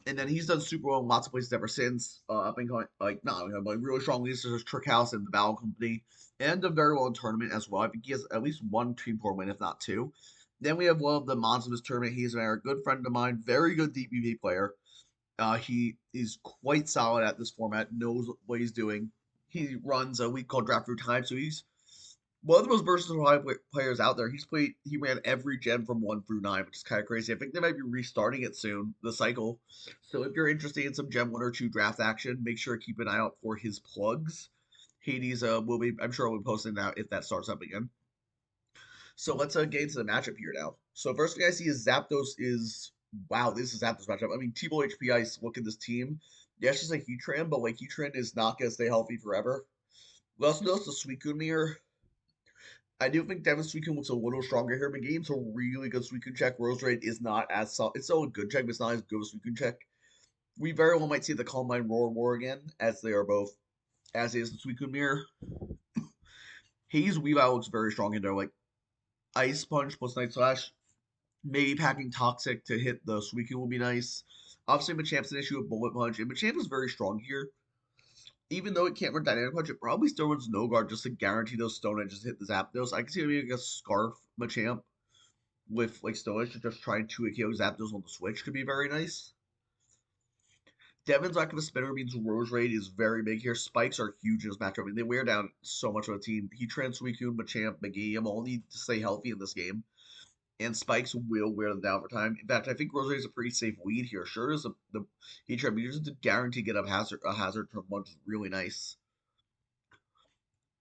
and then he's done super well in lots of places ever since. Up and going, like not like really strong leaders such as Trick House and the Battle Company, and done very well in tournament as well. I think he has at least one team tour win, if not two. Then we have one of the mons of this tournament. He's a good friend of mine, very good DPP player. He is quite solid at this format, knows what he's doing. He runs a week called Draft Through Time, so he's one of the most versatile players out there. He ran every gen from 1 through 9, which is kind of crazy. I think they might be restarting it soon, the cycle. So if you're interested in some Gen 1 or 2 draft action, make sure to keep an eye out for his plugs. Hades will be, I'm sure, will be posting that if that starts up again. So let's get into the matchup here now. So first thing I see is Zapdos is, wow, this is Zapdos matchup. I mean, T-Ball HP Ice, look at this team. Yeah, it's just like Heatran, but like Heatran is not going to stay healthy forever. We also notice the Suicune mirror. I do think Devin Suicune looks a little stronger here. McGame's a really good Suicune check. Roserade is not as solid. It's still a good check, but it's not as good as Suicune check. We very well might see the Calm Mind Roar War again, as they are both, as is the Suicune mirror. Haze Weavile looks very strong in there, like Ice Punch plus Night Slash. Maybe packing Toxic to hit the Suicune will be nice. Obviously, Machamp's an issue with Bullet Punch, and Machamp is very strong here. Even though it can't run Dynamic Punch, it probably still runs No Guard just to guarantee those Stone Edges hit the Zapdos. I can see maybe like a Scarf Machamp with like Stone Edge to just try and 2 KO Zapdos on the Switch could be very nice. Devin's lack of a spinner means Roserade is very big here. Spikes are huge in this matchup. I mean, they wear down so much of the team. Heatran, Suicune, Machamp, McGee all need to stay healthy in this game. And Spikes will wear them down for time. In fact, I think Roserade is a pretty safe lead here. Sure is the Heatran, but just to guarantee get up a hazard turn one is really nice.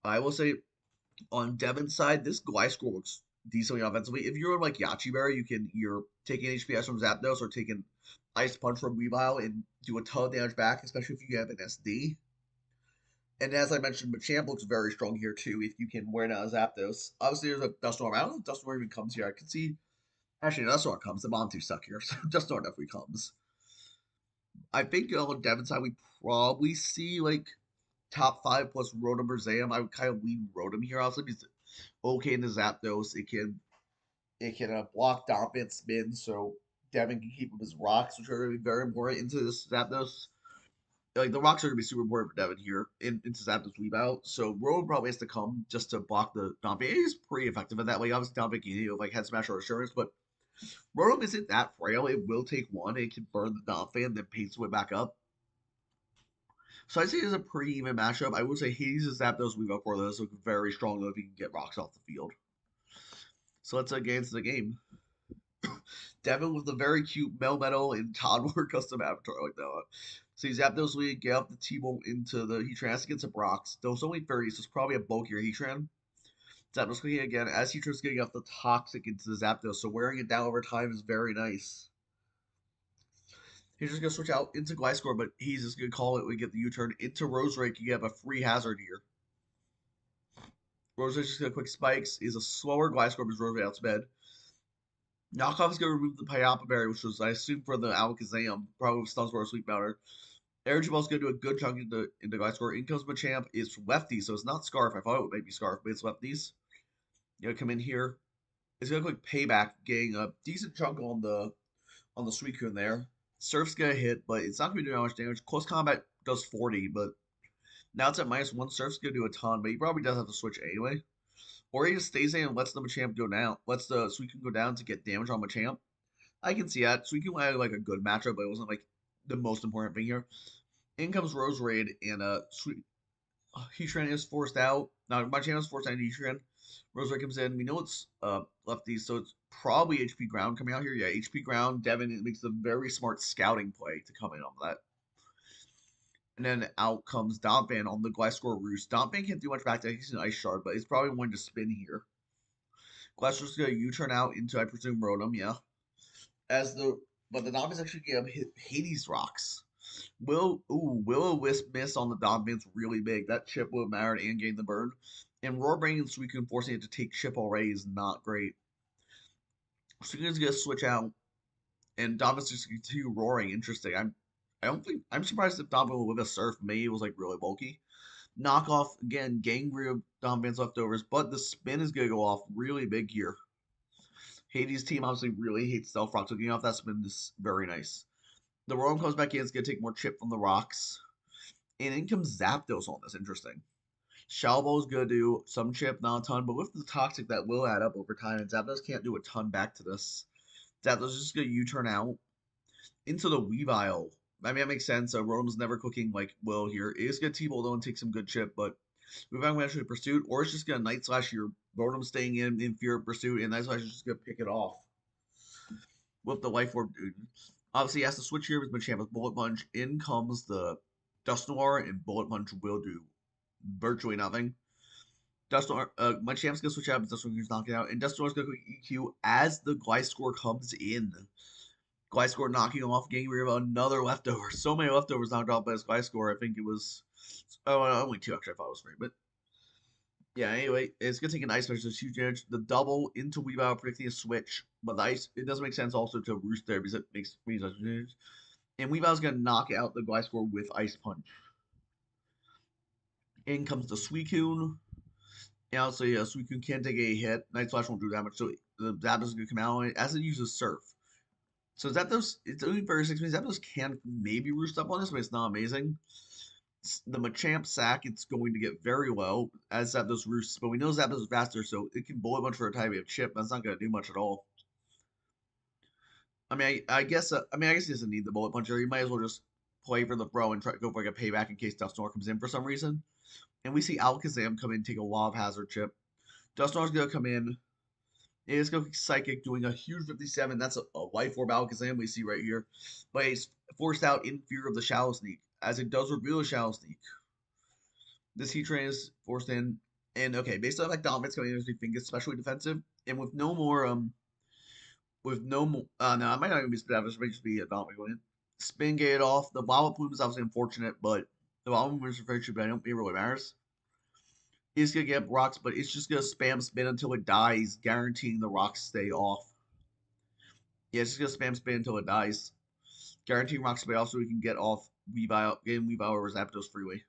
I will say on Devin's side, this Gliscor looks decently offensively. If you're like Yachiberry, you're taking HPS from Zapdos or taking Ice Punch from Weavile and do a ton of damage back, especially if you have an SD. And as I mentioned, Machamp looks very strong here too if you can wear down Zapdos. Obviously, there's a Dusknoir. I don't know if Dusknoir even comes here. I could see. Actually, no, Dusknoir comes. The Bomb 2 suck here, so Dusknoir definitely comes. I think on Devin's side, we probably see like top 5 plus Rotom or Zam. I would kind of lean Rotom here, also because okay in the Zapdos. It can block Domp and spin, so Devin can keep up his rocks, which are going to be very important into this Zapdos. Like the rocks are going to be super important for Devin here into Zapdos leave out. So Rotom probably has to come just to block the Domp. He's pretty effective in that way. Obviously, Domp can like head smash or assurance, but Rotom isn't that frail. It will take one. It can burn the Domp and then pace way back up. So I'd say it's a pretty even matchup. I would say Hades is Zapdos leave out for this. Look very strong though if he can get rocks off the field. So let's get into the game. Devin with the very cute Melmetal and Toddler custom avatar like that one. So he's Zapdos lead, get up the T-Bolt into the Heatran has to get some rocks. Those only 30, so it's probably a bulkier Heatran. Zapdos clicking again as Heatran's getting off the Toxic into the Zapdos, so wearing it down over time is very nice. He's just gonna switch out into Gliscor, but he's just gonna call it. We get the U-turn into Roserade. You have a free hazard here. Roserade's just gonna quick spikes. Is a slower Gliscor because Roserade outsped. Knockoff is going to remove the Pyapa Berry, which was, I assume, for the Alakazam, probably with Stuns or Sweet Powder. Energy Ball's going to do a good chunk into Gliscor. In comes Machamp. Is lefty, so it's not Scarf. I thought it would be Scarf, but it's lefties. You know, come in here. It's going to quick payback, getting a decent chunk on the Suicune there. Surf's going to hit, but it's not going to be doing that much damage. Close Combat does 40, but now it's at -1. Surf's going to do a ton, but he probably does have to switch anyway. Or he just stays there and lets the Machamp go down. Lets the Suicune go down to get damage on Machamp. I can see that. Suicune had like a good matchup, but it wasn't like the most important thing here. In comes Roserade, and Heatran is forced out. Now Machamp is forced out into Heatran. Roserade comes in. We know it's lefty, so it's probably HP Ground coming out here. Yeah, HP Ground. Devin makes a very smart scouting play to come in on that. And then out comes Dompan on the Gliscor Roost. Dompan can't do much back to he's an Ice Shard, but it's probably going to spin here. Gliscor's going to U-turn out into, I presume, Rotom, yeah. But the Dompan's actually going to hit Hades Rocks. Will-O-Wisp miss on the Dompan's really big. That chip would have mattered and gained the burn. And Roarbrain and Suicune forcing it to take chip already is not great. Suicune's going to switch out, and Dompan's just going to continue roaring. Interesting. I'm surprised if Dompan with a Surf maybe it was like really bulky. Knockoff again, getting rid of Dompan's leftovers, but the spin is gonna go off really big here. Hades' team obviously really hates Stealth Rock, so getting off that spin is very nice. The Rotom comes back in, it's gonna take more chip from the rocks. And in comes Zapdos on this, interesting. Shalbow's gonna do some chip, not a ton, but with the Toxic that will add up over time, and Zapdos can't do a ton back to this. Zapdos is just gonna U-turn out into the Weavile. I mean, that makes sense. Rotom's never cooking like Will here. It is going to T-Bolt though and take some good chip, but Weavile can actually Pursuit, or it's just going to Night Slash here. Rotom staying in Fear of Pursuit, and Night Slash is just going to pick it off with the Life Orb dude. Obviously, he has to switch here with Machamp with Bullet Punch. In comes the Dusknoir, and Bullet Punch will do virtually nothing. Dusknoir, Machamp's going to switch out, but Dusknoir's knocking out, and Dusknoir's going to EQ as the Gliscor comes in. Gliscor knocking off, getting rid of another leftover. So many leftovers knocked off by his Gliscor. I think it was only 2 actually. I thought it was 3, but yeah. Anyway, it's gonna take an Ice Smash. It's huge damage. The double into Weavile predicting a switch, but the Ice it doesn't make sense also to Roost there because it makes such damage. And Weavile's gonna knock out the Gliscor with Ice Punch. In comes the Suicune. And also, yeah, Suicune can't take a hit. Night Slash won't do damage, so the Zapdos is gonna come out as it uses Surf. So Zapdos, it's only 36 minutes. Zapdos can maybe roost up on this, but it's not amazing. The Machamp sack, it's going to get very low as Zapdos roosts, but we know Zapdos is faster, so it can bullet punch for a type of chip. That's not going to do much at all. I mean, I guess he doesn't need the bullet puncher. He might as well just play for the throw and try to go for like a payback in case Dusknoir comes in for some reason. And we see Alakazam come in and take a Wild Hazard chip. Dusknoir's going to come in. It's going to be Psychic doing a huge 57. That's a Life Orb Alakazam we see right here. But he's forced out in fear of the Shallow Sneak, as it does reveal a Shallow Sneak. This Heatran is forced in. And okay, based on like dominance coming in, we think it's especially defensive. And with no more with no more. No, I might not even be spin damage. It might just be a dominant going in. Spin gate off. The Lava Plume is obviously unfortunate, but the Lava Plume is very cheap, but I don't think it really matters. He's gonna get rocks, but it's just gonna spam spin until it dies, guaranteeing the rocks stay off. Yeah, it's just gonna spam spin until it dies, guaranteeing rocks stay off so we can get off Weavile, getting Weavile over Zapdos freely.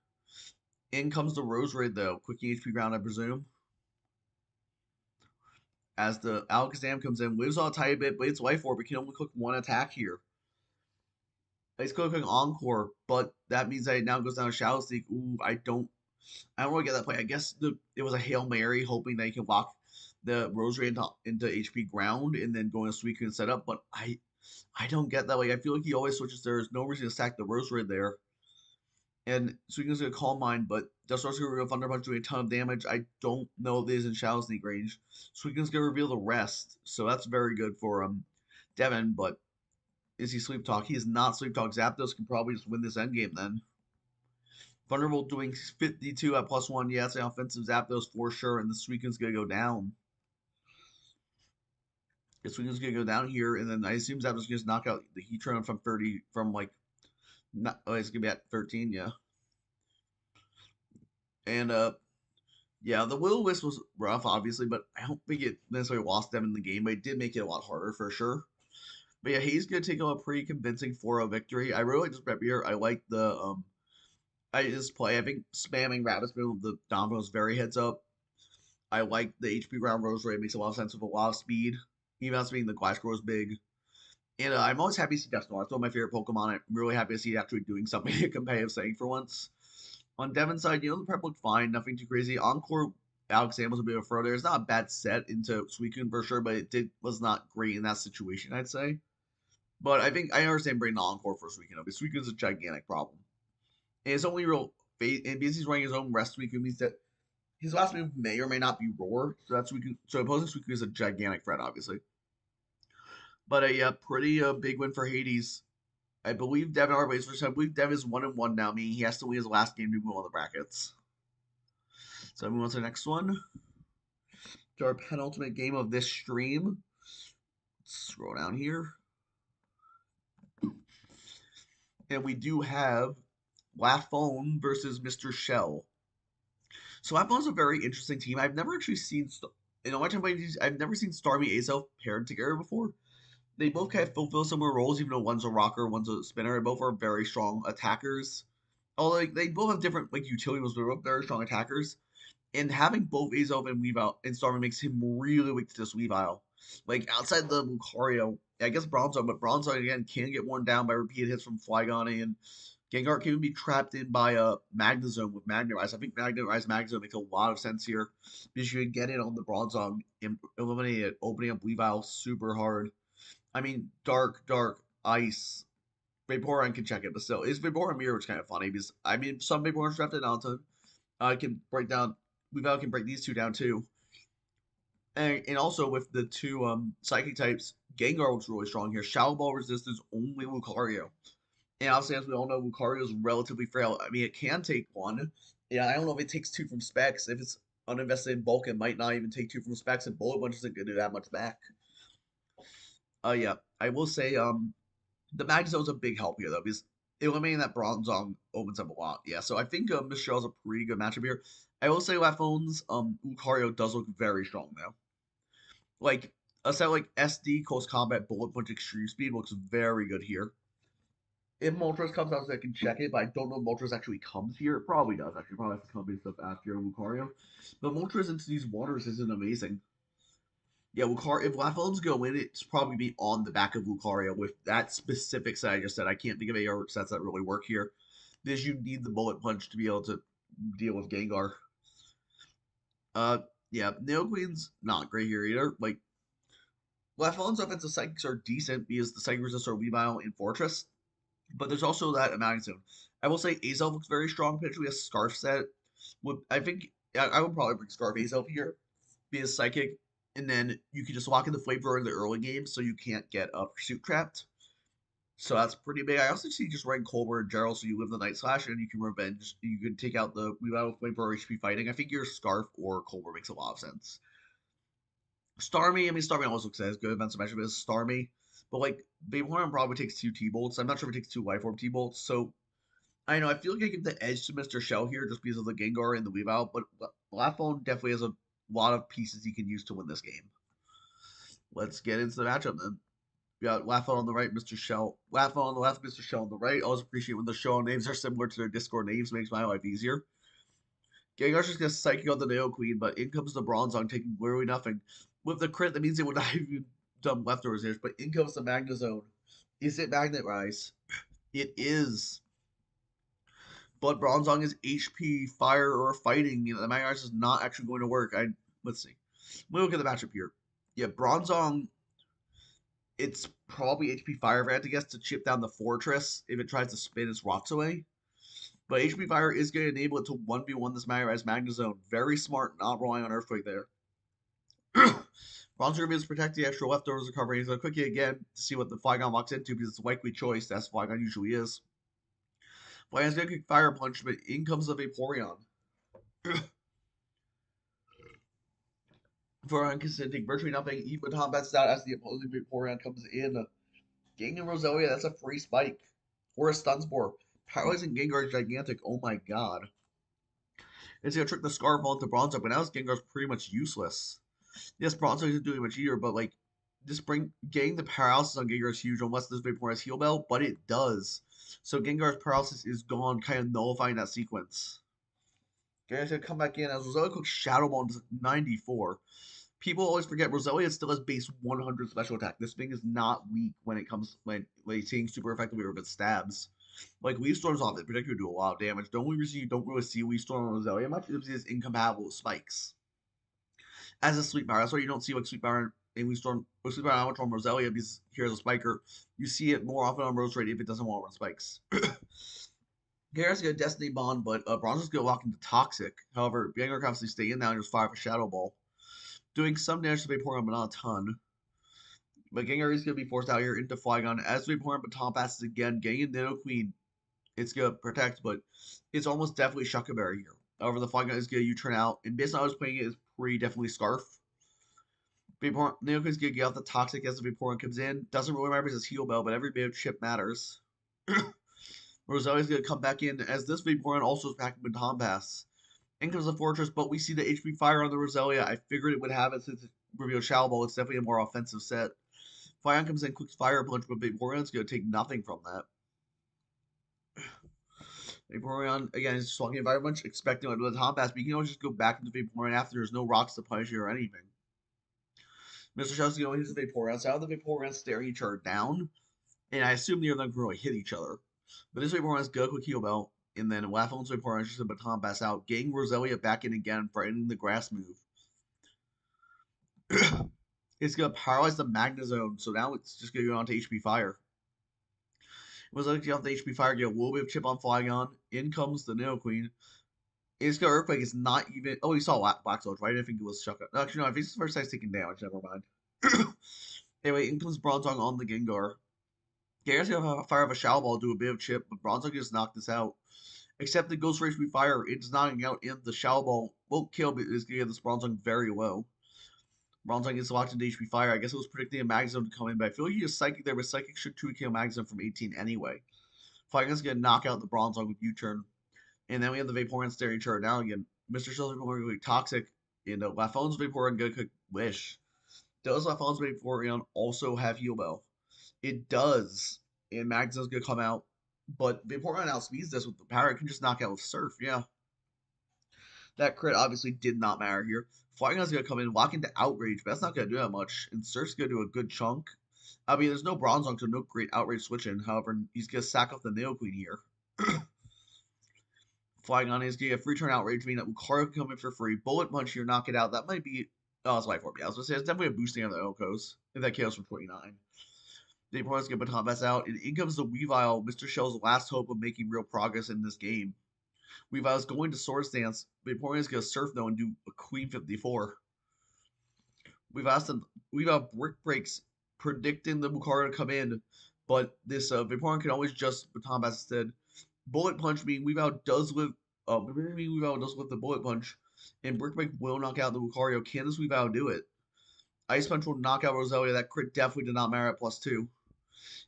In comes the Rose Raid though, quickie HP ground, I presume. As the Alakazam comes in, lives on a tiny bit, but it's life orb. We can only click one attack here. He's clicking Encore, but that means that it now goes down to Shadow Sneak. Ooh, I don't really get that play. I guess it was a Hail Mary, hoping that he can lock the Rosary into HP ground and then go in a Suicune setup. But I don't get that. Like I feel like he always switches. There's no reason to stack the Rosary there. And Suicune's gonna Calm Mind, but Dusto's gonna reveal Thunder Punch doing a ton of damage. I don't know if it is in Shadow Sneak range. Suicune's gonna reveal the rest, so that's very good for Devin. But is he Sleep Talk? He is not Sleep Talk. Zapdos can probably just win this endgame then. Thunderbolt doing 52 at +1. Yeah, it's an offensive Zapdos for sure, and the Suicune's gonna go down. The Suicune's gonna go down here, and then I assume Zapdos can just knock out the Heatran from 30, from like, not, oh, it's gonna be at 13, yeah. And yeah, the Will-O-Wisp was rough, obviously, but I don't think it necessarily lost them in the game, but it did make it a lot harder for sure. But yeah, he's gonna take a pretty convincing 4-0 victory. I really like this prep here. I like the I just play. I think spamming Rabbit Spoon with the Domino's very heads up. I like the HP ground Rose Ray. It makes a lot of sense with a lot of speed. Even else being the Glass Grow is big. And I'm always happy to see Dusknoir. It's one of my favorite Pokemon. I'm really happy to see it actually doing something in a competitive setting for once. On Devin's side, the prep looked fine. Nothing too crazy. Encore Alexander was a bit of a throw there. It's not a bad set into Suicune for sure, but it was not great in that situation, I'd say. But I think I understand bringing the Encore for Suicune. Because Suicune's a gigantic problem. And his only real and because he's running his own rest Suicune means that his last move may or may not be Roar. So that's Suicune. So opposing Suicune is a gigantic threat, obviously. But yeah, pretty big win for Hades. I believe Devin Arbates first. I believe Devin is 1-1 now, meaning he has to win his last game to move on the brackets. So move on to the next one. To our penultimate game of this stream. Let's scroll down here. And we do have Lafone versus Mr. Shell. So Lapland's a very interesting team. I've never actually seen, in all my time playing these, I've never seen Starmie Azelf paired together before. They both kind of fulfill similar roles, even though one's a rocker, one's a spinner. Both are very strong attackers. Although they both have different utility moves, but they're both very strong attackers. And having both Azelf and Weavile and Starmie makes him really weak to this Weavile. Like outside the Lucario, I guess Bronzong, but Bronzong again can get worn down by repeated hits from Flygon, and Gengar can even be trapped in by a Magnezone with Magnetize. I think Magnetize Magnezone makes a lot of sense here because you can get it on the Bronzong and eliminate it, opening up Weavile super hard. I mean, Dark, Ice. Vaporeon can check it, but still, is Vaporeon Mirror, which is kind of funny because I mean, some Vaporeon's drafted onto can break down. Weavile can break these two down too. And also with the two psychic types, Gengar looks really strong here. Shadow Ball resistance only Lucario. And obviously, as we all know, Lucario is relatively frail. I mean, it can take one. Yeah, I don't know if it takes two from Specs. If it's uninvested in bulk, it might not even take two from Specs, and Bullet Punch isn't going to do that much back. Yeah, I will say, the Magnezone's a big help here, though, because eliminating that Bronzong opens up a lot. Yeah, so I think Michelle's a pretty good matchup here. I will say Lafone's Lucario does look very strong, though. Like, a set like SD, Close Combat, Bullet Punch, Extreme Speed looks very good here. If Moltres comes out, so I can check it, but I don't know if Moltres actually comes here. It probably does, actually. Probably has to come based stuff after Lucario. But Moltres into these waters isn't amazing. Yeah, Lucario, if Lafeld's go in, it's probably be on the back of Lucario with that specific set I just said. I can't think of any other sets that really work here. Because you need the Bullet Punch to be able to deal with Gengar. Yeah, Neoqueen's not great here either. Like, Lafeld's offensive psychics are decent because the psychic resist are Weavile and Fortress. But there's also that Magnezone. I will say Azelf looks very strong, potentially a Scarf set. I think I would probably bring Scarf Azelf here, be a Psychic, and then you can just lock in the Flamethrower in the early game so you can't get a Pursuit trapped. So that's pretty big. I also see just running Colbert and Gerald so you live the Night Slash and you can revenge. You can take out the Weavile Flamethrower HP fighting. I think your Scarf or Colbert makes a lot of sense. Starmie, I mean, Starmie always looks as good. Events Measure is Starmie. But, like, Vaporeon probably takes 2 T-Bolts. I'm not sure if it takes 2 Life Orb T-Bolts. So, I know, I feel like I give the edge to Mr. Shell here just because of the Gengar and the Weavile. But Lafone definitely has a lot of pieces he can use to win this game. Let's get into the matchup then. We got Lafone on the right, Mr. Shell. Lafone on the left, Mr. Shell on the right. Always appreciate when the show names are similar to their Discord names. Makes my life easier. Gengar's just gonna psychic out the Nidoqueen, but in comes the Bronzong taking literally nothing. With the crit, that means it would not even done leftovers here, but in comes the Magnezone. Is it Magnet Rise? It is. But Bronzong is HP, Fire, or Fighting. The Magnet Rise is not actually going to work. Let's see. We look at the matchup here. Yeah, Bronzong, it's probably HP Fire, if I had to guess, to chip down the Fortress if it tries to spin its rocks away. But HP Fire is going to enable it to 1v1 this Magnet Rise Magnezone. Very smart, not relying on Earthquake there. Bronzor is protecting the extra leftovers recovery. He's going to quickly again to see what the Flygon walks into because it's a likely choice. That's Flygon usually is. Flygon's going to kick Fire Punch, but in comes the Vaporeon. Vaporeon can take virtually nothing. Even combats out as the opposing Vaporeon comes in. Gengar Roselia, that's a free spike. Or a Stun Spore. Paralyzing Gengar is gigantic. Oh my god. It's going to trick the Scarf onto Bronzor, but now this Gengar's pretty much useless. Yes, Bronzor isn't doing much either, but like, getting the paralysis on Gengar is huge unless this Vaporeon has Heal Bell, but it does. So Gengar's paralysis is gone, kind of nullifying that sequence. Gengar's gonna come back in as Roselia cooks Shadow Ball to 94. People always forget Roselia still has base 100 special attack. This thing is not weak when it comes when it's seeing super effectively or if it stabs. Like Leaf Storm's off, it particularly do a lot of damage. Don't really see Leaf Storm on Roselia much. It's incompatible with spikes. As a Sweet Power, that's why you don't see like Sweet Power and Leaf Storm or Sweet Power Albatron Roselia because here's a spiker. You see it more often on Roserade if it doesn't want to run spikes. Garrett's got a Destiny Bond, but Bronzor's gonna walk into Toxic. However, Gengar can obviously stay in now and just fire for Shadow Ball. Doing some damage to Vaporeon, but not a ton. But Gengar is going to be forced out here into Flygon. As Vaporeon Baton passes again, getting Nidoqueen, it's going to protect, but it's almost definitely Shuckle Berry here. However, the Flygon is going to U-turn out, and based on how I was playing it, is pretty definitely Scarf. Vaporeon, Nidoqueen's going to get out the Toxic as the Vaporeon comes in. Doesn't really matter because it's Heal Bell, but every bit of chip matters. Roselia's going to come back in as this Vaporeon also is back in Baton Pass. In comes the Fortress, but we see the HP Fire on the Roselia. I figured it would have it since it revealed Shadow Ball. It's definitely a more offensive set. Flygon comes in, quick Fire Punch, but Vaporeon's going to take nothing from that. Vaporeon, again, is just walking in Fire Punch, expecting it with Baton Pass, but you can always just go back into Vaporeon after there's no rocks to punish you or anything. Mr. Shell's going to hit the Vaporeon, so now the Vaporeon staring each other down, and I assume the other can really hit each other. But this Vaporeon's good quick Heal Bell. And then Lafone's Vaporeon is just a Baton Pass out, getting Roselia back in again for ending the grass move. It's going to paralyze the Magnezone, so now it's just going to go on to HP Fire. Roselia get off the HP Fire, get a little bit of chip on Flygon. In comes the Nidoqueen. It's going to Earthquake. It's not even. Oh, he saw Black Sludge, right? I think it was Shuckle. Actually, no, I think it's the first time he's taking damage. Never mind. Anyway, in comes Bronzong on the Gengar. Gengar's going to fire off a Shadow Ball, do a bit of chip, but Bronzong just knocked this out. Except the Ghost Rage Fire, it's knocking out in the Shadow Ball. Won't kill, but it's going to get this Bronzong very low. Bronzong gets locked into HP Fire. I guess it was predicting a Magnezone to come in, but I feel like he just Psychic there, but Psychic should 2-KO Magnezone from 18 anyway. Flygon's going to knock out the Bronzong with U-turn. And then we have the Vaporeon staring each other down again. Mr. Shell's Vaporeon going to Toxic. And Lafone's Vaporeon going to cook Wish. Does Lafone's Vaporeon also have Heal Bell? It does. And Magnezone's going to come out. But Vaporeon outspeeds this with the power. It can just knock out with Surf, yeah. That crit obviously did not matter here. Flygon's going to come in, lock into Outrage, but that's not going to do that much. And Surf's going to do a good chunk. I mean, there's no Bronzong, so no great Outrage switch in. However, he's going to sack off the Nidoqueen here. Flygon is going to get free turn Outrage, meaning that Lucario can come in for free. Bullet Punch here, knock it out. That might be. Oh, it's Life Orb. Yeah, I was going to say, it's definitely a boosting on the Okos. If that KOs for 29. The opponent's going to Baton Pass out. And in comes the Weavile, Mr. Shell's last hope of making real progress in this game. Weavile's going to Swords Dance. Vaporeon's going to Surf though and do a Queen 54. Weavile Brick Breaks, predicting the Lucario to come in, but this Vaporeon can always just Baton Pass instead. Bullet Punch meaning Weavile does live. Weavile does live the Bullet Punch, and Brick Break will knock out the Lucario. Can this Weavile do it? Ice Punch will knock out Roselia. That crit definitely did not matter at +2.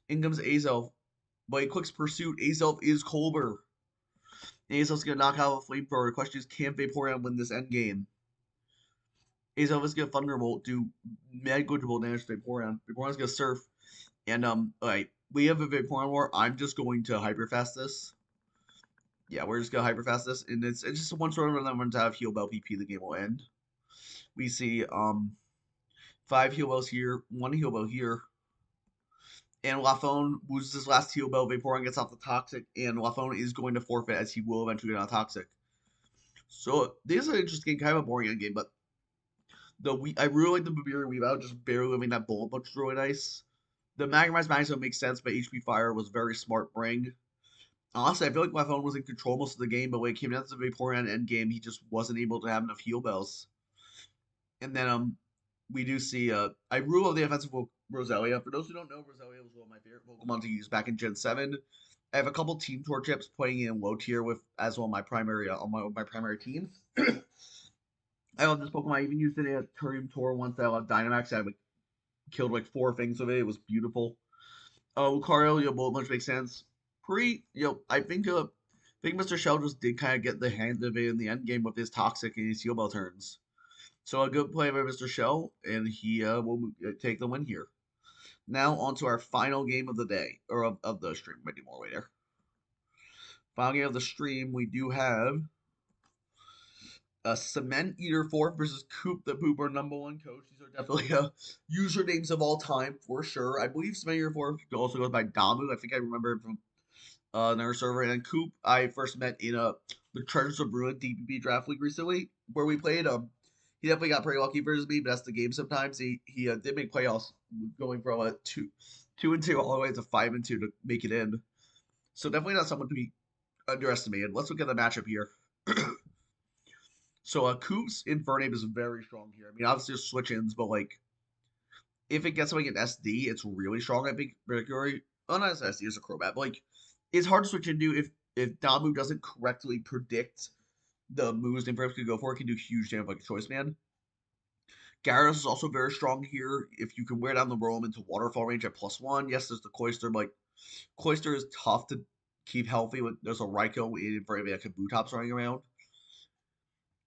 In comes Azelf. But he clicks Pursuit. Azelf is Colbur. Azelf's going to knock out a Flamethrower. The question is, can Vaporeon win this endgame? Azelf is going to Thunderbolt, do negligible damage to Vaporeon. Vaporeon's going to Surf. And, alright. We have a Vaporeon War. I'm just going to Hyper Fast this. Yeah, we're just going to Hyper Fast this. And it's just one sort of them runs out of Heal Bell PP, the game will end. We see, 5 Heal Bells here, 1 Heal Bell here. And Lafone loses his last Heal Bell. Vaporeon gets off the Toxic, and Lafone is going to forfeit as he will eventually get on Toxic. So this is an interesting kind of a boring endgame, but I really like the Babiri Weave Out, just barely living that Bullet Punch is really nice. The Magnemite Maximum makes sense, but HP Fire was very smart bring. Honestly, I feel like Lafone was in control most of the game, but when it came down to the Vaporeon endgame, he just wasn't able to have enough Heal Bells. And then we do see I really love the offensive Roselia. For those who don't know, Roselia was one of my favorite Pokemon to use back in Gen 7. I have a couple Team Tour chips playing in low tier with as well my primary on my primary teams. I love this Pokemon. I even used it at Team Tour once. I love Dynamax. I like, killed like 4 things with it. It was beautiful. Lucario, Bullet Punch makes sense. I think Mr. Shell just did kind of get the hand of it in the end game with his Toxic and his Heal Bell turns. So a good play by Mr. Shell, and he will take the win here. Now on to our final game of the day, or of the stream. Maybe more later. Final game of the stream, we do have a Cement Eater 4 versus Coop the Pooper #1 coach. These are definitely usernames of all time for sure. I believe Cement Eater 4 also goes by Damu. I think I remember it from another server. And then Coop, I first met in the Treasures of Ruin DPP draft league recently, where we played. He definitely got pretty lucky versus me, but that's the game sometimes. He did make playoffs, going from 2-2 all the way to 5-2 to make it in. So definitely not someone to be underestimated. Let's look at the matchup here. So Coop's Infernape is very strong here. I mean, obviously there's switch-ins, but like if it gets something in SD, it's really strong. I think particularly, oh, not as SD, it's a Crobat, but like it's hard to switch into if Damu doesn't correctly predict the moves Infernape could go for. It can do huge damage like a Choice Man. Gyarados is also very strong here. If you can wear down the Roam into Waterfall range at +1, yes, there's the Cloyster, but like, Cloyster is tough to keep healthy. There's a Raikou in front of Kabutops running around.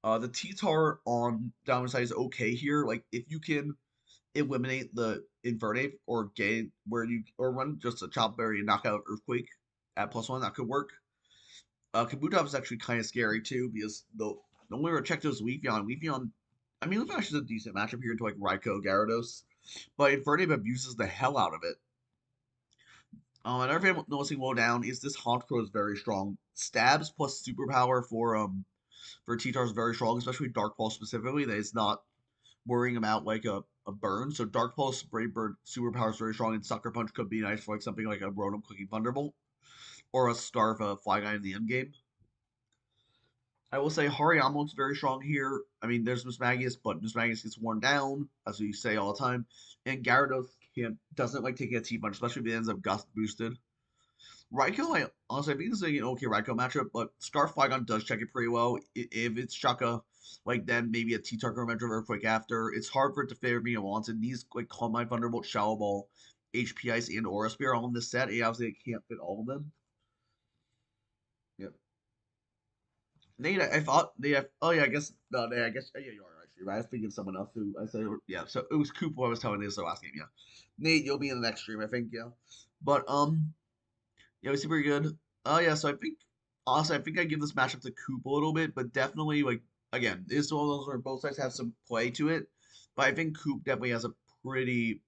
The T-Tar on Diamond side is okay here. Like, if you can eliminate the Infernape or gain or run just a Chop Berry and knock out Earthquake at +1, that could work. Kabutops is actually kind of scary too because the only Rejecto is Leafeon. Leafeon, I mean, Leafeon is a decent matchup here to like Raikou, Gyarados, but Infernape abuses the hell out of it. Another thing I'm noticing low down is this Honchkrow is very strong. Stabs plus superpower for T-Tar is very strong, especially Dark Pulse specifically. That is not worrying about like a burn. So Dark Pulse, Brave Bird, superpower is very strong, and Sucker Punch could be nice for like something like a Rotom clicking Thunderbolt or a Starve Flyguy in the end game. I will say Hariyama looks very strong here. I mean, there's Mismagius, but Mismagius gets worn down, as we say all the time. And Gyarados doesn't like taking a T-Punch, especially if it ends up Gust boosted. Raikou, honestly, I think this is an okay Raikou matchup, but Scarf Flygon does check it pretty well. If it's Shaka, like then maybe a T-Tark or Metro Earthquake after. It's hard for it to favor me at once, and these like Calm Mind, Thunderbolt, Shallow Ball, HP Ice, and Aura Spear all in this set, and obviously it can't fit all of them. Yep. Nate, I thought oh yeah, I guess no, Nate, I guess yeah, you are actually right. I was thinking of someone else who I said yeah. So it was Coop who I was telling this the last game. Yeah, Nate, you'll be in the next stream, I think. Yeah, but yeah, we see pretty good. Oh yeah, so I think honestly, I think I give this matchup to Coop a little bit, but definitely like again, it's one of those where both sides have some play to it. But I think Coop definitely has a pretty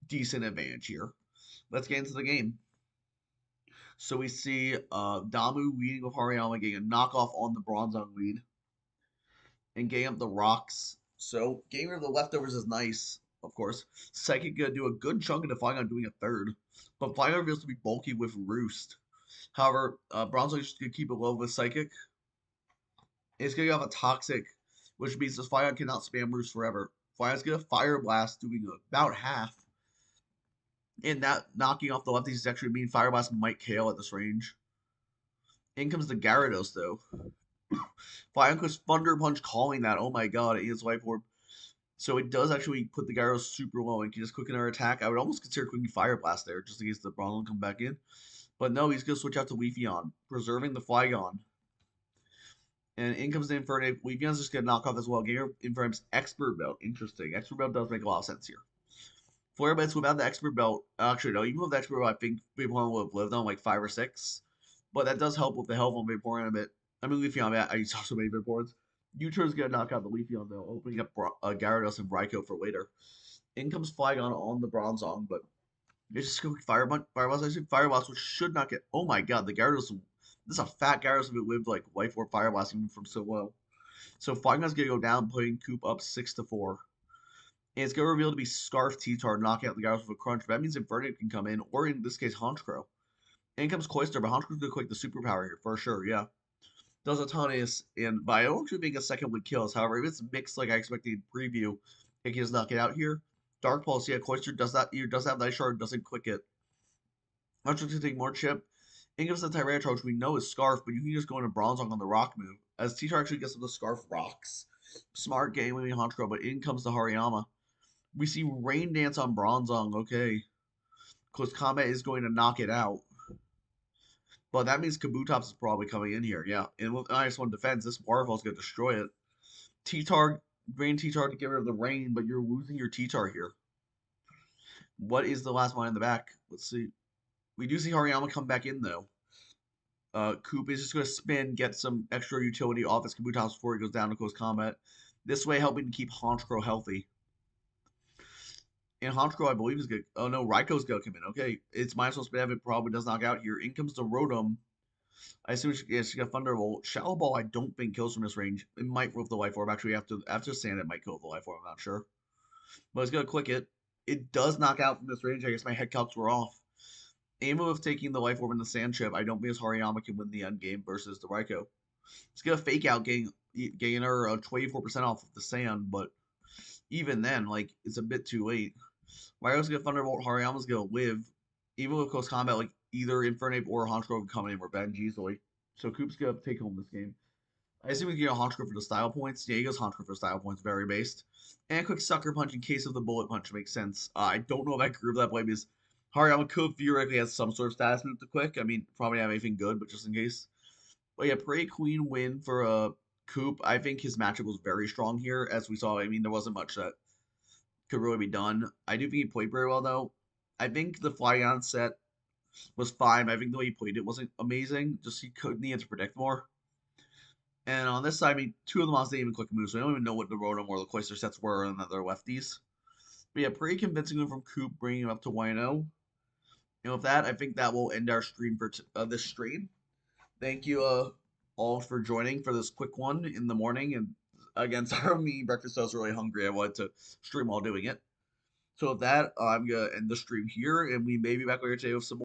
decent advantage here. Let's get into the game. So we see Damu leading with Hariyama getting a knockoff on the Bronzong lead and getting up the rocks. So getting rid of the leftovers is nice, of course. Psychic gonna do a good chunk into Flygon doing a third, but Flygon reveals to be bulky with Roost. However, Bronzong is just gonna keep it low with Psychic. It's gonna have a Toxic, which means this Flygon cannot spam Roost forever. Flygon's gonna Fire Blast, doing about half. And that knocking off the lefties is actually mean Fire Blast might KO at this range. In comes the Gyarados, though. Flygon goes Thunder Punch calling that. Oh my god, it is Life Orb. So it does actually put the Gyarados super low and can just quick another attack. I would almost consider clicking Fire Blast there, just in case the Bronzong come back in. But no, he's going to switch out to Leafeon, preserving the Flygon. And in comes the Infernape. Leafeon's just going to knock off as well. Getting Infernape's Expert Belt. Interesting. Expert Belt does make a lot of sense here. Flare Blitz without the Expert Belt. Actually, no, even with the Expert Belt, I think Vaporeon would have lived on like 5 or 6. But that does help with the health on Vaporeon a bit. I mean, Leafeon, I saw so many Vaporeons. U-Turn's going to knock out the Leafeon, though, opening up Gyarados and Raikou for later. In comes Flygon on the Bronzong, but it's just going Fireballs. I see Fireballs, which should not get. Oh my god, the Gyarados. This is a fat Gyarados if it lived like Life Orb Fireblast even from so low. So Flygon's going to go down, putting Coop up 6-4. And it's going to reveal to be Scarf T-Tar, knocking out the Gyarados with a crunch. But that means Infernape can come in, or in this case, Honchkrow. In comes Cloyster, but Honchkrow's going to click the superpower here for sure, yeah. Does a ton is, and by actually being a second would kills. However, if it's mixed like I expected in preview, it can just knock it out here. Dark Pulse, yeah, Cloyster does that. He does have Night Shard, doesn't click it. Honchkrow's going to take more chip. In comes the Tyranitar, which we know is Scarf, but you can just go into Bronzong on the Rock move. As T-Tar actually gets some of the Scarf rocks. Smart game with Honchkrow, but in comes the Hariyama. We see Rain Dance on Bronzong, okay. Close Combat is going to knock it out. But that means Kabutops is probably coming in here, yeah. And with -1 defense, this Waterfall's going to destroy it. T-Tar, Rain T-Tar to get rid of the rain, but you're losing your T-Tar here. What is the last one in the back? Let's see. We do see Hariyama come back in, though. Coop is just going to spin, get some extra utility off his Kabutops before he goes down to close combat. This way, helping to keep Honchkrow healthy. And Honchkrow, I believe, is good. Oh no, Raikou's going to come in. Okay, it's -1 spin. It probably does knock out here. In comes the Rotom. I assume she got Thunderbolt. Shallow Ball, I don't think kills from this range. It might with the Life Orb. Actually, after Sand, it might kill with the Life Orb. I'm not sure. But it's going to click it. It does knock out from this range. I guess my head calcs were off. Aim of taking the Life Orb and the Sand Chip, I don't think this Hariyama can win the end game versus the Raikou. It's going to Fake Out, getting her 24% off of the Sand, but even then, like, it's a bit too late. Raikou's going to Thunderbolt. Hariyama's going to live. Even with close combat, like, either Infernape or Honchkrow can come in and revenge easily. So Coop's going to take home this game. I assume we can get a Honchkrow for the style points. Yeah, he goes Honchkrow for style points, very based. And a quick Sucker Punch in case of the Bullet Punch makes sense. I don't know if I agree with that play because Hariyama could theoretically has some sort of status move to quick. I mean, probably not have anything good, but just in case. But yeah, Prey Queen win for Coop. I think his matchup was very strong here, as we saw. I mean, there wasn't much that could really be done. I do think he played very well, though. I think the Flygon set was fine. I think the way he played it wasn't amazing. Just he could need to predict more. And on this side, I mean, 2 of the monsters didn't even click a move, so I don't even know what the Rotom or the Cloyster sets were and that they're lefties. But yeah, pretty convincing them from Coop, bringing him up to 1-0. And with that, I think that will end our stream for this stream. Thank you all for joining for this quick one in the morning. And again, sorry me breakfast. I was really hungry. I wanted to stream while doing it. So with that, I'm gonna end the stream here, and we may be back later today with some more.